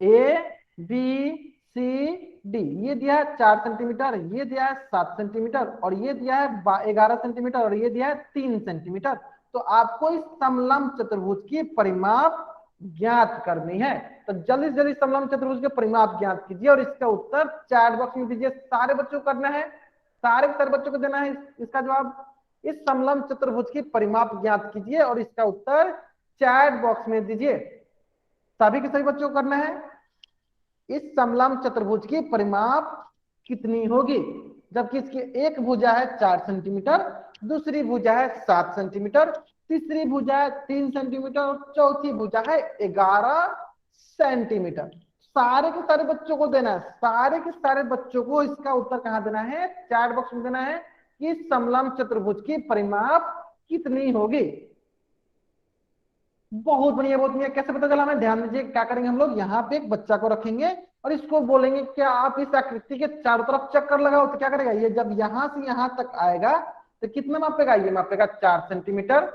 ए बी सी डी। ये दिया है 4 सेंटीमीटर, ये दिया है 7 सेंटीमीटर, और ये दिया है 11 सेंटीमीटर, और ये दिया है 3 सेंटीमीटर। तो आपको इस समलंब चतुर्भुज की परिमाप ज्ञात करनी है। तो जल्दी से जल्दी समलंब चतुर्भुज के परिमाप ज्ञात कीजिए और इसका उत्तर चैट बॉक्स में दीजिए। सारे बच्चों को करना है, सारे बच्चों को देना है इसका जवाब। इस समलंब चतुर्भुज की परिमाप ज्ञात कीजिए और इसका उत्तर चैट बॉक्स में दीजिए। सभी के सभी बच्चों को करना है। इस समलंब चतुर्भुज की परिमाप कितनी होगी, जबकि इसकी एक भुजा है 4 सेंटीमीटर, दूसरी भुजा है 7 सेंटीमीटर, तीसरी भुजा है 3 सेंटीमीटर और चौथी भुजा है 11 सेंटीमीटर। सारे के सारे बच्चों को देना है, सारे के सारे बच्चों को इसका उत्तर कहां देना है, चैट बॉक्स में देना है कि समलंब चतुर्भुज की परिमाप कितनी होगी। बहुत बढ़िया, बहुत बढ़िया। कैसे पता चला हमें, ध्यान दीजिए। क्या करेंगे हम लोग, यहाँ पे एक बच्चा को रखेंगे और इसको बोलेंगे क्या आप इस आकृति के चारों तरफ चक्कर लगाओ। तो क्या करेगा, ये जब यहाँ से यहाँ तक आएगा तो कितना मापेगा, ये मापेगा 4 सेंटीमीटर।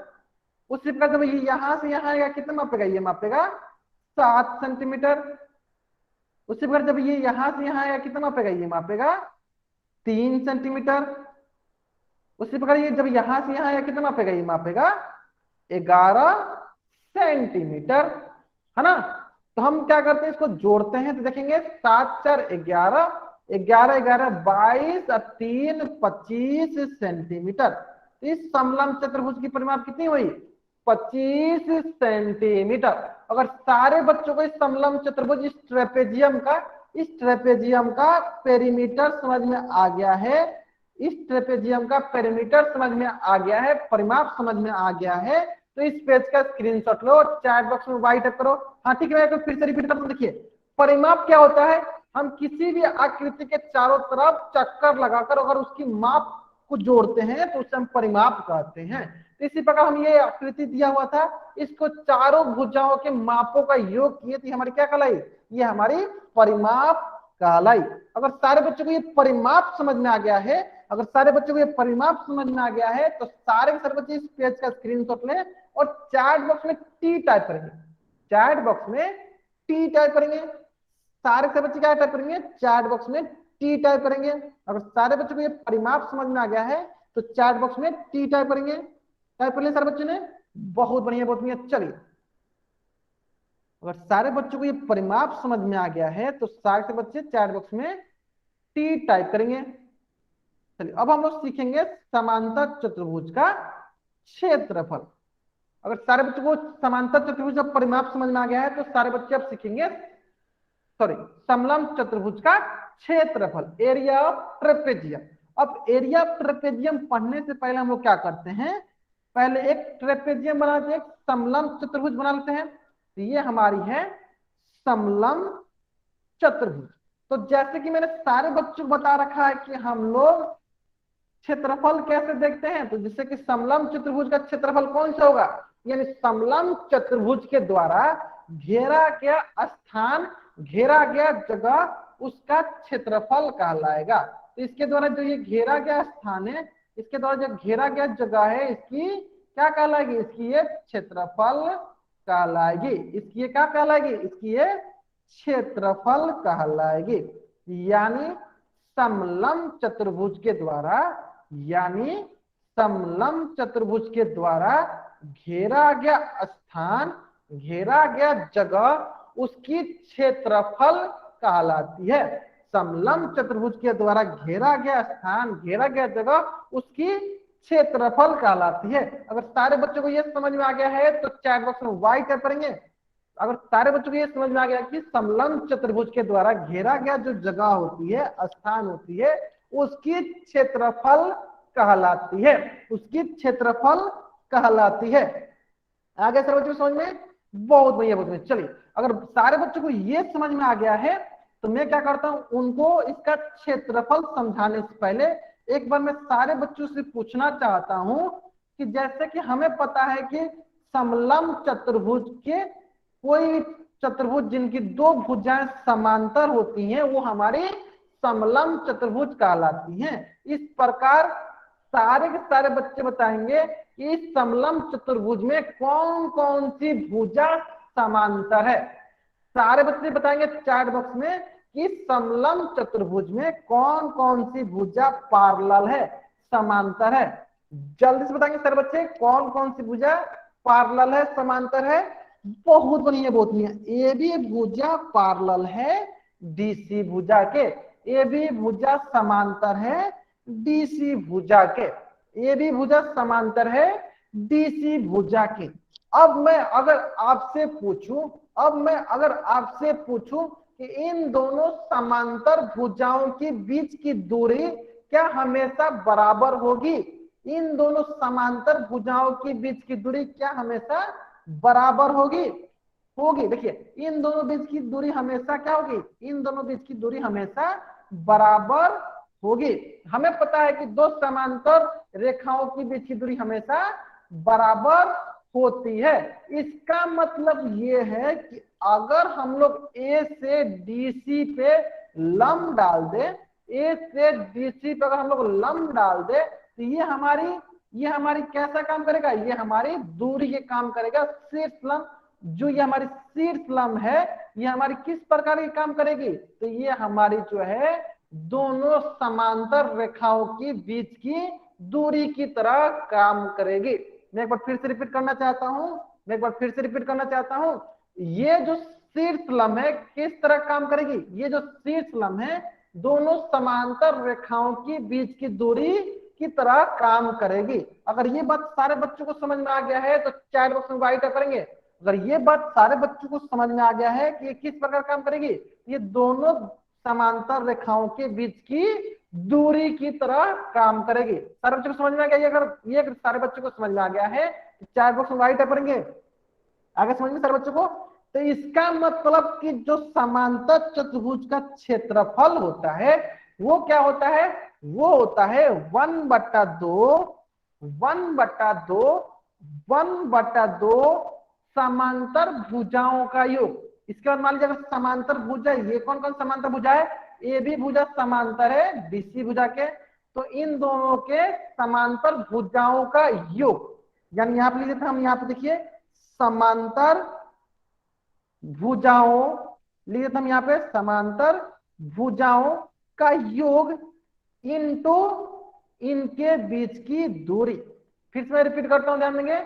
उसी प्रकार जब ये यहाँ से यहाँ आएगा कितना मापेगा, ये मापेगा 7 सेंटीमीटर। उसी प्रकार जब ये यहाँ से यहाँ आएगा कितना मापेगा, ये मापेगा 3 सेंटीमीटर। उसी प्रकार ये जब यहाँ से यहाँ आएगा कितना मापेगा, ये मापेगा 11 सेंटीमीटर, है ना। तो हम क्या करते हैं, इसको जोड़ते हैं तो देखेंगे 7 4 11, 11 11 22 और 3 25 सेंटीमीटर। तो इस समलंब चतुर्भुज की परिमाप कितनी हुई, 25 सेंटीमीटर। अगर सारे बच्चों को इस समलंब चतुर्भुज, इस ट्रेपेजियम का पेरीमीटर समझ में आ गया है, इस ट्रेपेजियम का पेरीमीटर समझ में आ गया है, परिमाप समझ में आ गया है, तो इस पेज का स्क्रीनशॉट लो, चैट बॉक्स में वाई टाइप करो। हाँ ठीक है, मैं फिर से रिपीट करता हूं। देखिए, परिमाप क्या होता है, हम किसी भी आकृति के चारों तरफ चक्कर लगाकर अगर उसकी माप को जोड़ते हैं तो उसे हम परिमाप कहते हैं। तो इसी प्रकार हम ये आकृति दिया हुआ था, इसको चारों भुजाओं के मापों का योग किए तो हमारी क्या कहलाई, ये हमारी परिमाप कहलाई। अगर सारे बच्चों को ये परिमाप समझ में आ गया है, अगर सारे बच्चों को ये परिमाप समझ में आ गया है तो सारे के सारे बच्चे इस पेज का स्क्रीनशॉट लें और चैट बॉक्स में टी टाइप करेंगे, चैट बॉक्स में टी टाइप करेंगे। सारे के बच्चे क्या टाइप करेंगे, चैट बॉक्स में टी टाइप करेंगे। अगर सारे बच्चों को ये परिमाप समझ में आ गया है तो चैट बॉक्स में टी टाइप करेंगे। टाइप कर लिया सारे बच्चों ने, बहुत बढ़िया बहुत बढ़िया। चलिए, अगर सारे बच्चों को ये परिमाप समझ में आ गया है तो सारे के बच्चे चैट बॉक्स में टी टाइप करेंगे। चलिए, अब हम लोग सीखेंगे समांतर चतुर्भुज का क्षेत्रफल। अगर सारे बच्चों को समांतर चतुर्भुज का परिमाप समझ में आ गया है तो सारे बच्चे अब सीखेंगे समलंब चतुर्भुज का क्षेत्रफल, एरिया ऑफ ट्रेपेजियम। अब एरिया ऑफ ट्रेपेजियम पढ़ने से पहले हम लोग क्या करते हैं, पहले एक ट्रेपेजियम बनाते हैं, एक समलंब चतुर्भुज बना लेते हैं। तो ये हमारी है समलंब चतुर्भुज। तो जैसे कि मैंने सारे बच्चों को बता रखा है कि हम लोग क्षेत्रफल कैसे देखते हैं, तो जिससे कि समलंब चतुर्भुज का क्षेत्रफल कौन सा होगा, यानी समलंब चतुर्भुज के द्वारा घेरा गया स्थान, घेरा गया जगह, उसका क्षेत्रफल कहलाएगा। तो इसके द्वारा जो ये घेरा गया स्थान है, इसके द्वारा जो घेरा गया जगह है, इसकी क्या कहलाएगी, इसकी ये क्षेत्रफल कहलाएगी। इसकी ये क्या कहलाएगी, इसकी ये क्षेत्रफल कहलाएगी। यानी समलंब चतुर्भुज के द्वारा, यानी समलंब चतुर्भुज के द्वारा घेरा गया स्थान, घेरा गया जगह, उसकी क्षेत्रफल कहलाती है। समलंब चतुर्भुज के द्वारा घेरा गया स्थान, घेरा गया जगह, उसकी क्षेत्रफल कहलाती है। अगर सारे बच्चों को यह समझ में आ गया है तो चैट बॉक्स में वाई टाइप करेंगे। अगर सारे बच्चों को ये समझ में आ गया कि समलंब चतुर्भुज के द्वारा घेरा गया जो जगह होती है, स्थान होती है, उसकी क्षेत्रफल कहलाती है, उसकी क्षेत्रफल कहलाती है। आगे सारे बच्चों को समझ में, बहुत बढ़िया बहुत बढ़िया। चलिए, अगर सारे बच्चों को ये समझ में आ गया है तो मैं क्या करता हूं, उनको इसका क्षेत्रफल समझाने से पहले एक बार मैं सारे बच्चों से पूछना चाहता हूं कि जैसे कि हमें पता है कि समलंब चतुर्भुज के कोई चतुर्भुज जिनकी दो भुजाएं समांतर होती हैं वो हमारी समलंब चतुर्भुज कहलाती हैं। इस प्रकार सारे के सारे बच्चे बताएंगे कि इस समलंब चतुर्भुज में कौन कौन सी भुजा समांतर है। सारे बच्चे बताएंगे चैट बॉक्स में कि समलंब चतुर्भुज में कौन कौन सी भुजा पैरेलल है, समांतर है। जल्दी से बताएंगे सारे बच्चे कौन कौन सी भुजा पैरेलल है, समांतर है। बहुत बढ़िया बहुत बढ़िया। ए बी भुजा पैरेलल है डीसी भुजा के, ए बी भुजा समांतर है डीसी भुजा के, ए बी भुजा समांतर है डीसी भुजा के। अब मैं अगर आपसे पूछूं कि इन दोनों समांतर भुजाओं के बीच की दूरी क्या हमेशा बराबर होगी, इन दोनों समांतर भुजाओं के बीच की दूरी क्या हमेशा बराबर होगी, देखिए इन दोनों बीच की दूरी हमेशा क्या होगी, इन दोनों बीच की दूरी हमेशा बराबर होगी। हमें पता है कि दो समांतर रेखाओं के बीच की दूरी हमेशा बराबर होती है। इसका मतलब ये है कि अगर हम लोग ए से डीसी पे लंब डाल दे, ए से डीसी पे अगर हम लोग लंब डाल दे तो ये हमारी कैसा काम करेगा, ये हमारी दूरी के काम करेगा। शीर्ष लंब, जो ये हमारी शीर्ष लंब है, ये हमारी किस प्रकार की काम करेगी, तो ये हमारी जो है दोनों समांतर रेखाओं के बीच की दूरी की तरह काम करेगी। मैं एक बार फिर से रिपीट करना चाहता हूं, ये जो शीर्ष लंब है किस तरह काम करेगी, ये जो शीर्ष लंब है दोनों समांतर रेखाओं के बीच की दूरी की तरह काम करेगी। अगर ये बात सारे बच्चों को समझ में आ गया है तो चैट बॉक्स में वाइट करेंगे। अगर ये बात सारे बच्चों को समझ में आ गया है कि ये किस प्रकार काम करेगी, ये दोनों समांतर रेखाओं के बीच की दूरी की तरह काम करेगी। सारे बच्चों को समझ में आ गया? अगर सारे बच्चों को समझ में आ गया है तो चैट बॉक्स में वाइट करेंगे। आगे समझ में सारे बच्चों को? तो इसका मतलब कि जो समांतर चतुर्भुज का क्षेत्रफल होता है वो क्या होता है, वो होता है 1/2 1/2 समांतर भुजाओं का योग। इसके बाद मान लीजिए अगर समांतर भुजा, ये कौन कौन समांतर भुजा है, ए बी भुजा समांतर है बीसी भुजा के, तो इन दोनों के समांतर भुजाओं का योग, यानी यहां पर लिखे थे हम, यहां पे देखिए समांतर भुजाओं, लिखे थे हम यहाँ पे समांतर भुजाओं का योग इनटू इनके बीच की दूरी। फिर से मैं रिपीट करता हूं, ध्यान देंगे,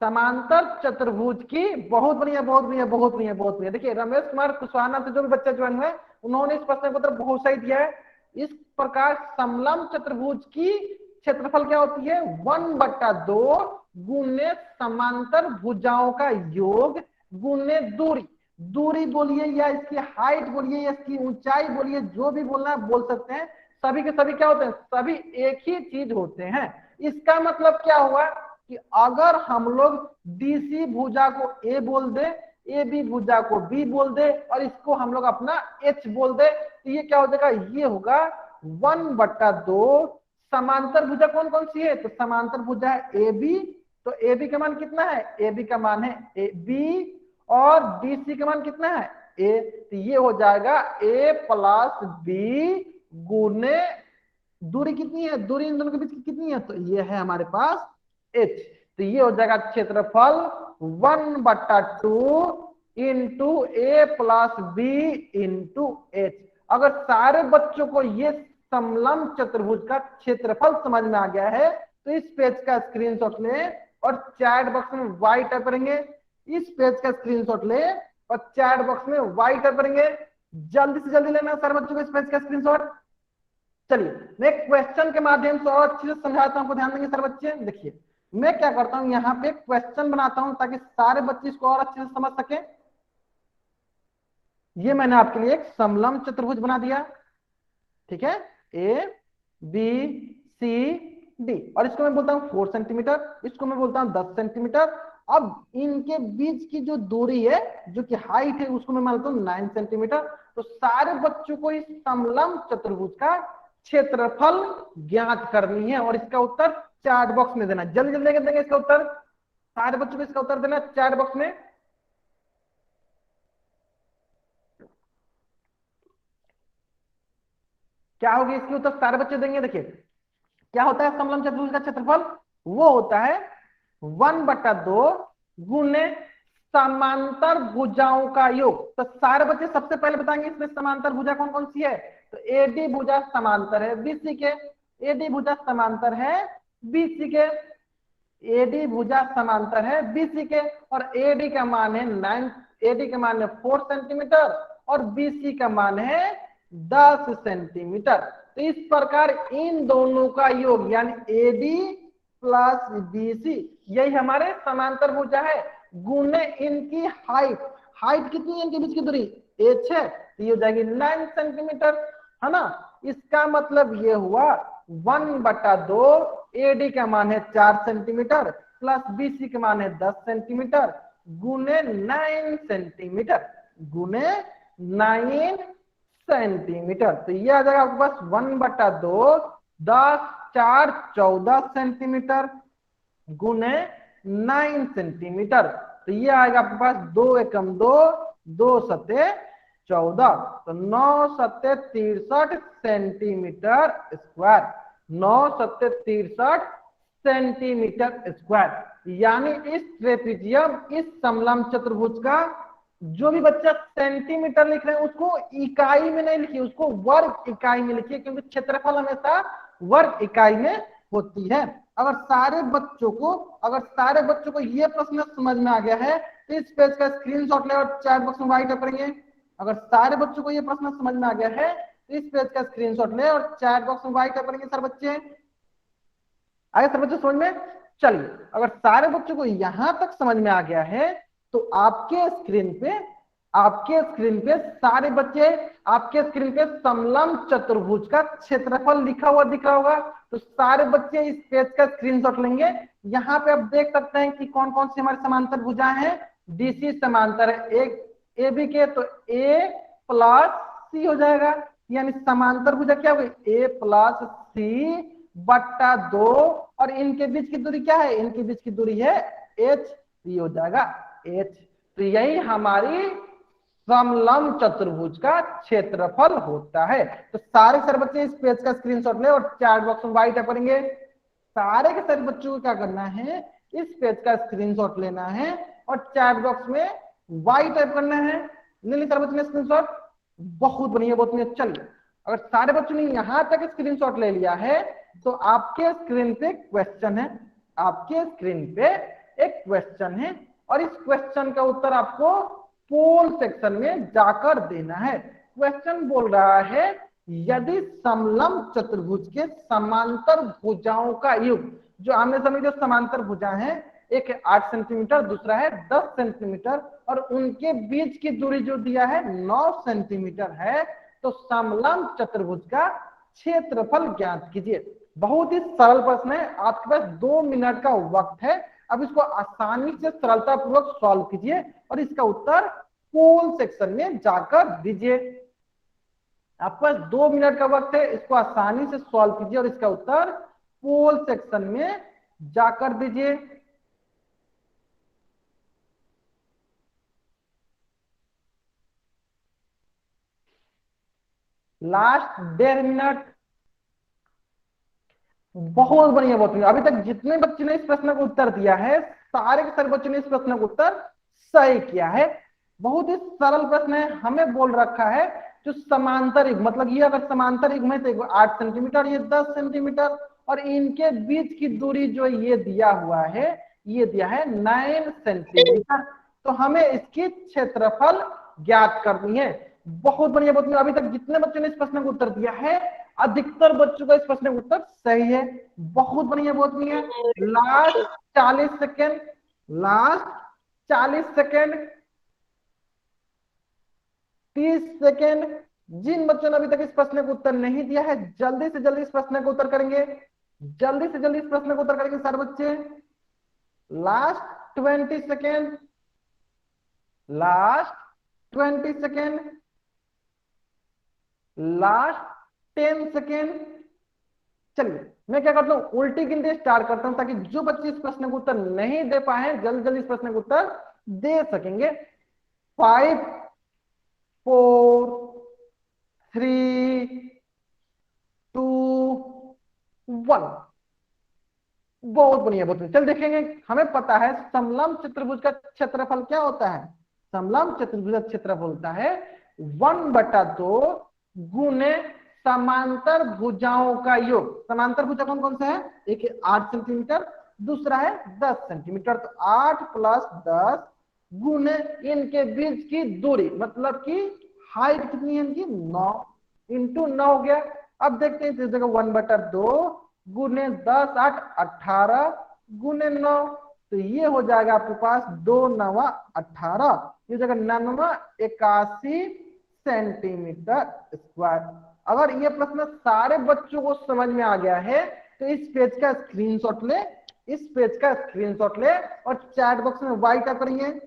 समांतर चतुर्भुज की, बहुत बढ़िया बहुत बढ़िया बहुत बढ़िया बहुत बढ़िया। देखिए रमेश कुमार कुशवाहा से जो भी बच्चे ज्वाइन हुए उन्होंने इस प्रश्न पत्र बहुत सही दिया है। इस प्रकार समलंब चतुर्भुज की क्षेत्रफल क्या होती है, 1/2 गुने समांतर भुजाओं का योग गुने दूरी। दूरी बोलिए या इसकी हाइट बोलिए या इसकी ऊंचाई बोलिए, जो भी बोलना है बोल सकते हैं, सभी के सभी क्या होते हैं, सभी एक ही चीज होते हैं। इसका मतलब क्या हुआ कि अगर हम लोग डीसी भुजा को ए बोल दे, ए बी भुजा को बी बोल दे और इसको हम लोग अपना एच बोल दे, तो ये क्या हो जाएगा, ये होगा 1/2 समांतर भुजा कौन कौन सी है, तो समांतर भुजा है ए बी, तो ए बी का मान कितना है, ए बी का मान है ए बी, और डीसी का मान कितना है ए, तो ये हो जाएगा ए प्लस बी गुने दूरी कितनी है, दूरी इन दोनों के बीच की कितनी है, तो ये है हमारे पास h, तो ये हो जाएगा क्षेत्रफल 1/2 इंटू ए प्लस बी इंटू एच। अगर सारे बच्चों को ये समलंब चतुर्भुज का क्षेत्रफल समझ में आ गया है तो इस पेज का स्क्रीनशॉट ले और चैट बॉक्स में वाई टाइप करेंगे, इस पेज का स्क्रीनशॉट ले और चैट बॉक्स में वाई टाइप करेंगे। जल्दी से जल्दी लेना सारे बच्चों को इस पेज का स्क्रीनशॉट। चलिए मैं क्वेश्चन के माध्यम से और अच्छे से समझाता हूं, ध्यान देंगे सारे बच्चे। देखिए मैं क्या करता हूं, यहाँ पे क्वेश्चन बनाता हूं ताकि सारे बच्चे इसको और अच्छे से समझ सके। ये मैंने आपके लिए एक समलंब चतुर्भुज बना दिया, ठीक है, ए बी सी डी, और इसको मैं बोलता हूं 4 सेंटीमीटर, इसको मैं बोलता हूं 10 सेंटीमीटर। अब इनके बीच की जो दूरी है, जो कि हाइट है, उसको मैं मानता हूं 9 सेंटीमीटर। तो सारे बच्चों को इस समलंब चतुर्भुज का क्षेत्रफल ज्ञात करनी है और इसका उत्तर चैट बॉक्स में देना। जल्दी जल्दी देंगे इसका उत्तर, सारे बच्चों को इसका उत्तर देना चैट बॉक्स में। क्या होगी इसकी उत्तर, सारे बच्चे देंगे। देखिए क्या होता है समलंब चतुर्भुज का क्षेत्रफल, वो होता है 1/2 गुने समांतर भुजाओं का योग। तो सारे बच्चे सबसे पहले बताएंगे इसमें समांतर भुजा कौन कौन सी है, तो एडी भुजा समांतर है बीसी के, एडी भुजा समांतर है बीसी के, एडी भुजा समांतर है बीसी के, और एडी का मान है 9, एडी का मान है 4 सेंटीमीटर और बीसी का मान है 10 सेंटीमीटर। तो इस प्रकार इन दोनों का योग यानी एडी प्लस बीसी, यही हमारे समांतर भुजा है, गुने इनकी हाइट, हाइट कितनी है इनके बीच की दूरी एच है, तो ये हो जाएगी 9 सेंटीमीटर, है ना। इसका मतलब ये हुआ 1/2 एडी का मान है 4 सेंटीमीटर प्लस बीसी का मान है 10 सेंटीमीटर गुने 9 सेंटीमीटर, गुने 9 सेंटीमीटर। तो ये आ जाएगा आपके पास 1/2 10 4 14 सेंटीमीटर गुने 9 सेंटीमीटर। तो ये आएगा आपके पास 2 एकम 2, 2 सते 14, तो 9 सते 63 सेंटीमीटर स्क्वायर, 9 सते 63 सेंटीमीटर स्क्वायर। यानी इस ट्रेपीजियम, इस समलंब चतुर्भुज का जो भी बच्चा सेंटीमीटर लिख रहे हैं उसको इकाई में नहीं लिखिए, उसको वर्ग इकाई में लिखिए, क्योंकि क्षेत्रफल हमेशा वर्ग इकाई में होती है। अगर सारे बच्चों को ये प्रश्न समझ में आ गया है तो इस पेज का स्क्रीनशॉट ले और चैट बॉक्स में राइट करेंगे। अगर सारे बच्चों को ये प्रश्न समझ में आ गया है तो इस पेज का स्क्रीनशॉट ले और चैट बॉक्स में राइट करेंगे सर बच्चे। आगे सर बच्चे समझ में। चलिए अगर सारे बच्चों को यहां तक समझ में आ गया है तो आपके स्क्रीन पे सारे बच्चे, आपके स्क्रीन पे समलंब चतुर्भुज का क्षेत्रफल लिखा हुआ दिख रहा होगा। तो सारे बच्चे इस पेज का स्क्रीनशॉट लेंगे। यहाँ पे आप देख सकते हैं कि कौन कौन सी हमारे समांतर भुजाएं हैं। डीसी समांतर है एक ए बी के, तो ए प्लस सी हो जाएगा, यानी समांतर भुजा क्या होगी ए प्लस सी/2, और इनके बीच की दूरी क्या है, इनके बीच की दूरी है h, ये हो जाएगा h। तो यही हमारी समलंब चतुर्भुज का क्षेत्रफल होता है। तो सारे बच्चे इस पेज का स्क्रीनशॉट ले और चैट बॉक्स में वाइट करेंगे। सारे के सारे बच्चों को क्या करना है, इस पेज का स्क्रीनशॉट लेना है और चैट बॉक्स में वाई टाइप करना है। ले ली सारे बच्चों ने स्क्रीनशॉट, बहुत बढ़िया बहुत बढ़िया। चलिए अगर सारे बच्चों ने यहां तक स्क्रीनशॉट ले लिया है तो आपके स्क्रीन पे क्वेश्चन है, आपके स्क्रीन पे एक क्वेश्चन है और इस क्वेश्चन का उत्तर आपको पोल सेक्शन में जाकर देना है। क्वेश्चन बोल रहा है यदि समलंब चतुर्भुज के समांतर भुजाओं का योग, जो आमने सामने जो समांतर भुजा है, एक है 8 सेंटीमीटर, दूसरा है 10 सेंटीमीटर और उनके बीच की दूरी जो दिया है 9 सेंटीमीटर है, तो समलंब चतुर्भुज का क्षेत्रफल ज्ञात कीजिए। बहुत ही सरल प्रश्न है, आपके पास 2 मिनट का वक्त है। अब इसको आसानी से सरलता पूर्वक सॉल्व कीजिए और इसका उत्तर पोल सेक्शन में जाकर दीजिए। आपके पास 2 मिनट का वक्त है, इसको आसानी से सॉल्व कीजिए और इसका उत्तर पोल सेक्शन में जाकर दीजिए। Last 1.5 minute. बहुत बढ़िया बहुत बढ़िया। अभी तक जितने बच्चे ने इस प्रश्न को उत्तर दिया है, सारे के सारे बच्चों ने इस प्रश्न को उत्तर सही किया है। बहुत ही सरल प्रश्न है। हमें बोल रखा है जो समांतर युग्म, मतलब ये अगर समांतर युग्म है तो 8 सेंटीमीटर, ये 10 सेंटीमीटर और इनके बीच की दूरी जो ये दिया हुआ है, ये दिया है 9 सेंटीमीटर। तो हमें इसकी क्षेत्रफल ज्ञात करनी है। बहुत बढ़िया बहुत बढ़िया। अभी तक जितने बच्चों ने इस प्रश्न को उत्तर दिया है, अधिकतर बच्चों का इस प्रश्न का उत्तर सही है। बहुत बढ़िया बहुत बढ़िया। Last 40 second, last 40 second, 30 second. जिन बच्चों ने अभी तक इस प्रश्न का उत्तर नहीं दिया है, जल्दी से जल्दी इस प्रश्न का उत्तर करेंगे, जल्दी से जल्दी इस प्रश्न का उत्तर करेंगे सारे बच्चे। Last 20 second, last 20 second, last 10 second. चलिए मैं क्या करता हूं, उल्टी गिनती स्टार्ट करता हूं ताकि जो बच्चे इस प्रश्न का उत्तर नहीं दे पाए जल्दी जल्दी इस प्रश्न का उत्तर दे सकेंगे। 5 4 3 2 1। बहुत बढ़िया बहुत बढ़िया। चल देखेंगे, हमें पता है समलंब चतुर्भुज का क्षेत्रफल क्या होता है। समलंब चतुर्भुज का क्षेत्रफल होता है 1/2 गुने समांतर भुजाओं का योग। समांतर भुजा कौन कौन सा है, एक है 8 सेंटीमीटर, दूसरा है 10 सेंटीमीटर। तो 8 + 10 गुने इनके बीच की दूरी, मतलब कि हाइट कितनी है इनकी, 9 इंटू 9 हो गया। अब देखते हैं इस जगह 1/2 गुने 10 8 18 गुने 9, तो ये हो जाएगा आपके पास 2 9 18, ये जगह 9 81 सेंटीमीटर स्क्वायर। अगर ये प्रश्न सारे बच्चों को समझ में आ गया है तो इस पेज का स्क्रीनशॉट ले, इस पेज का स्क्रीनशॉट ले और चैट बॉक्स में वाई टाइप करेंगे।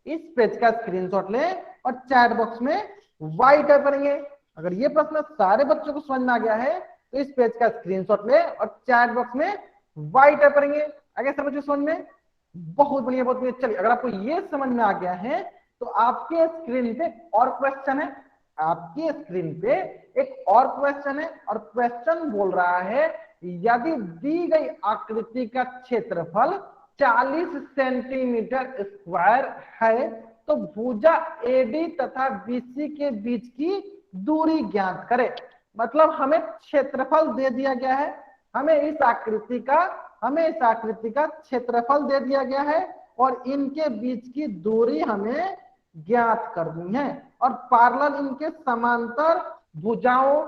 इस पेज का स्क्रीनशॉट ले और चैट बॉक्स में वाई टाइप करेंगे। अगर ये प्रश्न सारे बच्चों को समझ में आ गया है तो इस पेज का स्क्रीनशॉट ले और चैट बॉक्स में वाई टाइप करेंगे। आगे समझो समझ में, बहुत बढ़िया बहुत बढ़िया। चलिए अगर आपको ये समझ में आ गया है तो आपके स्क्रीन पे और क्वेश्चन है, आपके स्क्रीन पे एक और क्वेश्चन है और क्वेश्चन बोल रहा है यदि दी गई आकृति का क्षेत्रफल 40 सेंटीमीटर स्क्वायर है तो भुजा एडी तथा बीसी के बीच की दूरी ज्ञात करें। मतलब हमें क्षेत्रफल दे दिया गया है, हमें इस आकृति का क्षेत्रफल दे दिया गया है और इनके बीच की दूरी हमें ज्ञात करनी है और पैरेलल इनके समांतर भुजाओं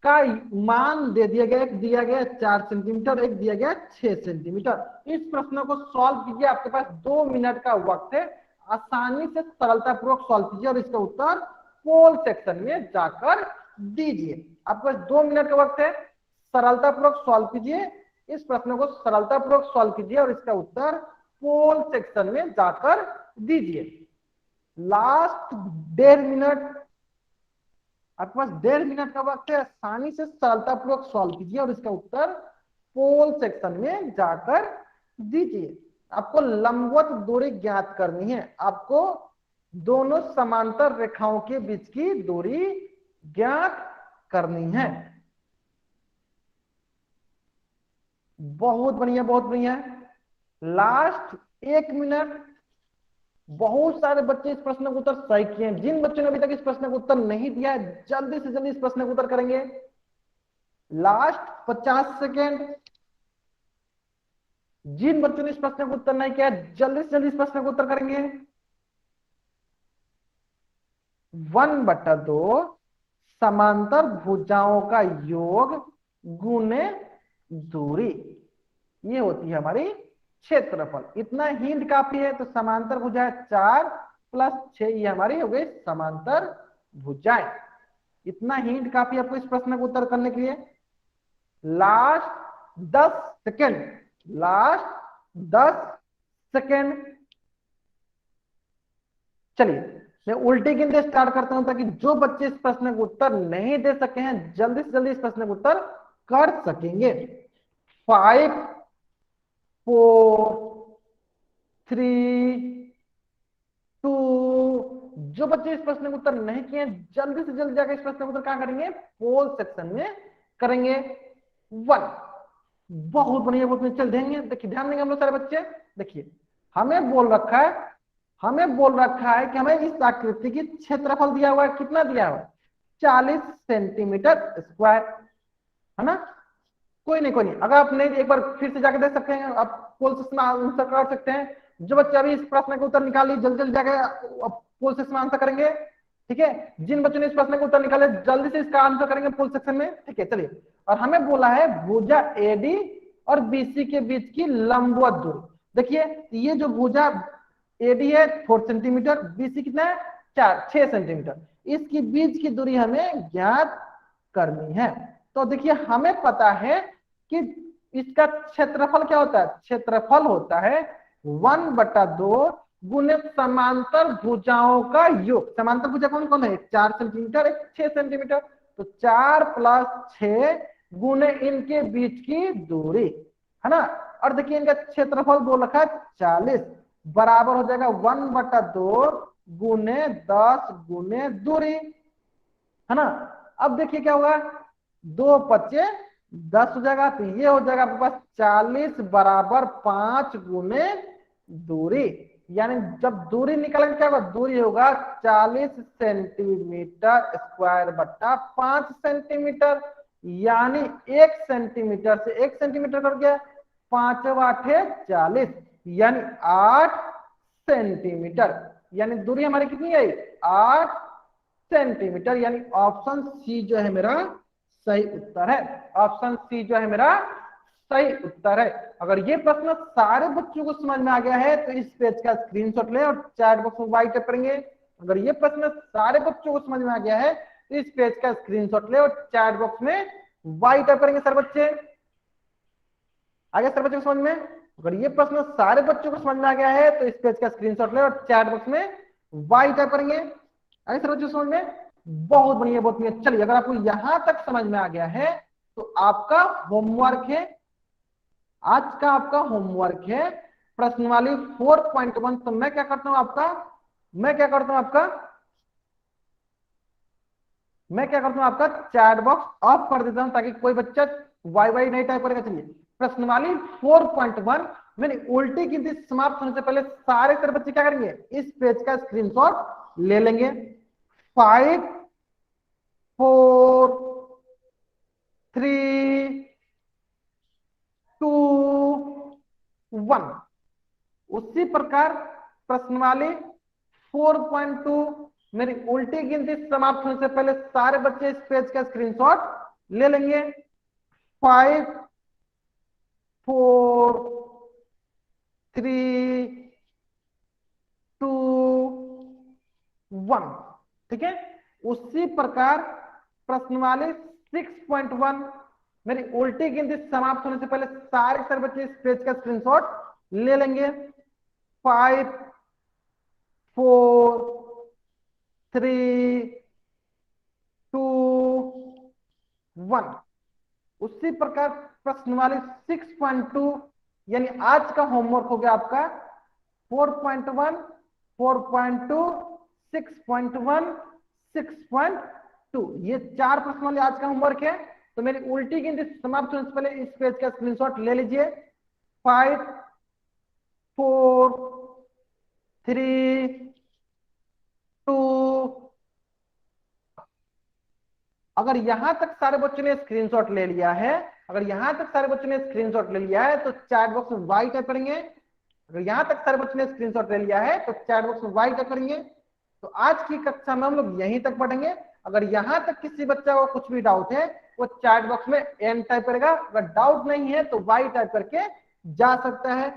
का मान दे दिया गया, एक दिया गया 4 सेंटीमीटर, एक दिया गया 6 सेंटीमीटर। इस प्रश्न को सॉल्व कीजिए, आपके पास 2 मिनट का वक्त है, आसानी से सरलता पूर्वक सॉल्व कीजिए और इसका उत्तर पोल सेक्शन में जाकर दीजिए। आपके पास 2 मिनट का वक्त है, सरलता पूर्वक सॉल्व कीजिए, इस प्रश्न को सरलता पूर्वक सॉल्व कीजिए और इसका उत्तर पोल सेक्शन में जाकर दीजिए। लास्ट 1.5 मिनट, आपके पास 1.5 मिनट का वक्त है, आसानी से सरलता पूर्वक सॉल्व कीजिए और इसका उत्तर पोल सेक्शन में जाकर दीजिए। आपको लंबवत दूरी ज्ञात करनी है, आपको दोनों समांतर रेखाओं के बीच की दूरी ज्ञात करनी है। बहुत बढ़िया, बहुत बढ़िया। Last 1 minute. बहुत सारे बच्चे इस प्रश्न का उत्तर सही किए हैं। जिन बच्चों ने अभी तक इस प्रश्न का उत्तर नहीं दिया है, जल्दी से जल्दी इस प्रश्न का उत्तर करेंगे। Last 50 second. जिन बच्चों ने इस प्रश्न का उत्तर नहीं किया, जल्दी से जल्दी इस प्रश्न का उत्तर करेंगे। 1/2 समांतर भुजाओं का योग गुने दूरी, ये होती है हमारी क्षेत्रफल। इतना हिंट काफी है। तो समांतर भुजाएं 4 + 6, ये हमारी हो गई समांतर भुजाएं। इतना हिंट काफी आपको इस प्रश्न का उत्तर करने के लिए। Last 10 second, last 10 second. चलिए मैं उल्टी गिनते स्टार्ट करता हूं, ताकि जो बच्चे इस प्रश्न का उत्तर नहीं दे सके हैं, जल्दी से जल्दी इस प्रश्न का उत्तर कर सकेंगे। 5 4 3 2। जो बच्चे इस प्रश्न का उत्तर नहीं किए, जल्दी से जल्दी जाकर इस प्रश्न का उत्तर कहां करेंगे? पोल सेक्शन में करेंगे। 1। बहुत बढ़िया, बहुत बढ़िया। चल देंगे, देखिए ध्यान देंगे हम लोग सारे बच्चे। देखिए हमें बोल रखा है, हमें बोल रखा है कि हमें इस आकृति की क्षेत्रफल दिया हुआ है। कितना दिया हुआ है? 40 सेंटीमीटर स्क्वायर, है ना? कोई नहीं, कोई नहीं। अगर आप नहीं, एक बार फिर से जाकर देख सकते हैं, आप पोल से आंसर कर सकते हैं। जो बच्चे अभी इस प्रश्न का उत्तर निकाल लीजिए, जल्दी जल्दी जाकर पोल सेक्शन में आंसर करेंगे। ठीक है, जिन बच्चों ने इस प्रश्न का उत्तर निकाले, जल्दी से इसका आंसर करेंगे पोल सेक्शन में। ठीक है, चलिए। और हमें बोला है भुजा एडी और बीसी के बीच की लंबवत दूरी। देखिए ये जो भुजा एडी है 4 सेंटीमीटर, बीसी कितना है? 6 सेंटीमीटर। इसकी बीच की दूरी हमें ज्ञात करनी है। तो देखिए हमें पता है कि इसका क्षेत्रफल क्या होता है? क्षेत्रफल होता है 1/2 गुने समांतर भुजाओं का योग। समांतर भुजा कौन कौन है? 4 सेंटीमीटर, एक 6 सेंटीमीटर। तो 4 + 6 गुने इनके बीच की दूरी, है ना? और देखिए इनका क्षेत्रफल बोल रखा है 40, बराबर हो जाएगा 1/2 गुने 10 गुने दूरी, है ना? अब देखिए क्या होगा, 2 × 5 = 10 हो जाएगा। तो ये हो जाएगा आपके पास 40 बराबर 5 गुने दूरी। यानी जब दूरी निकालेंगे क्या होगा? दूरी होगा 40 सेंटीमीटर स्क्वायर बट्टा 5 सेंटीमीटर। यानी 1 सेंटीमीटर से 1 सेंटीमीटर कर गया, 5 × 8 = 40, यानी 8 सेंटीमीटर। यानी दूरी हमारी कितनी आई? 8 सेंटीमीटर। यानी ऑप्शन सी जो है मेरा सही उत्तर है। ऑप्शन सी जो है मेरा सही उत्तर है। अगर ये प्रश्न सारे बच्चों को समझ में आ गया है, तो इस पेज का स्क्रीनशॉट ले और चैट बॉक्स में वाई टाइप करेंगे। अगर ये प्रश्न सारे बच्चों को समझ में आ गया है, तो इस पेज का स्क्रीनशॉट ले और चैट बॉक्स में वाई टाइप करेंगे। सर बच्चे आ गया? सर बच्चों को समझ में? अगर ये प्रश्न सारे बच्चों को समझ में आ गया है, तो इस पेज का स्क्रीनशॉट ले और चैट बॉक्स में वाई टाइप करेंगे। आगे सर बच्चों समझ में? बहुत बढ़िया, बहुत बढ़िया। चलिए अगर आपको यहां तक समझ में आ गया है, तो आपका होमवर्क है, आज का आपका होमवर्क है प्रश्नवाली 4.1। तो मैं क्या करता हूं आपका, मैं क्या करता हूं आपका चैट बॉक्स ऑफ कर देता हूं, ताकि कोई बच्चा वाई वाई नहीं टाइप करेगा। चलिए प्रश्नवाली 4.1 मैंने उल्टी गिनती समाप्त होने से पहले सारे सारे बच्चे क्या करेंगे? इस पेज का स्क्रीनशॉट ले लेंगे। 5 4 3 2 1। उसी प्रकार प्रश्नवाली 4.2 मेरी उल्टी गिनती समाप्त होने से पहले सारे बच्चे इस पेज का स्क्रीनशॉट ले लेंगे। 5 4 3 2 1। ठीक है, उसी प्रकार प्रश्नवाली 6.1 मेरी उल्टी गिनती समाप्त होने से पहले सारे बच्चे इस पेज का स्क्रीनशॉट ले लेंगे। 5 4 3 2 1। उसी प्रकार प्रश्नवाली 6.2 यानी आज का होमवर्क हो गया आपका 4.1, 4.2, 6.1, 6.2। ये 4 प्रश्नवाली आज का होमवर्क है। तो मेरी उल्टी गिनती समाप्त होने से पहले इस पेज का स्क्रीनशॉट ले लीजिए। 5, 4, 3, 2। अगर यहां तक सारे बच्चों ने स्क्रीनशॉट ले लिया है, अगर यहां तक सारे बच्चों ने स्क्रीनशॉट ले लिया है तो चैट बॉक्स में वाई टाइप करेंगे। अगर यहां तक सारे बच्चों ने स्क्रीनशॉट ले लिया है तो चैट बॉक्स में वाई टाइप करेंगे। तो आज की कक्षा में हम लोग यहीं तक पढ़ेंगे। अगर यहां तक किसी बच्चा को कुछ भी डाउट है वो चैट बॉक्स में एन टाइप करेगा, अगर डाउट नहीं है तो वाई टाइप करके जा सकता है।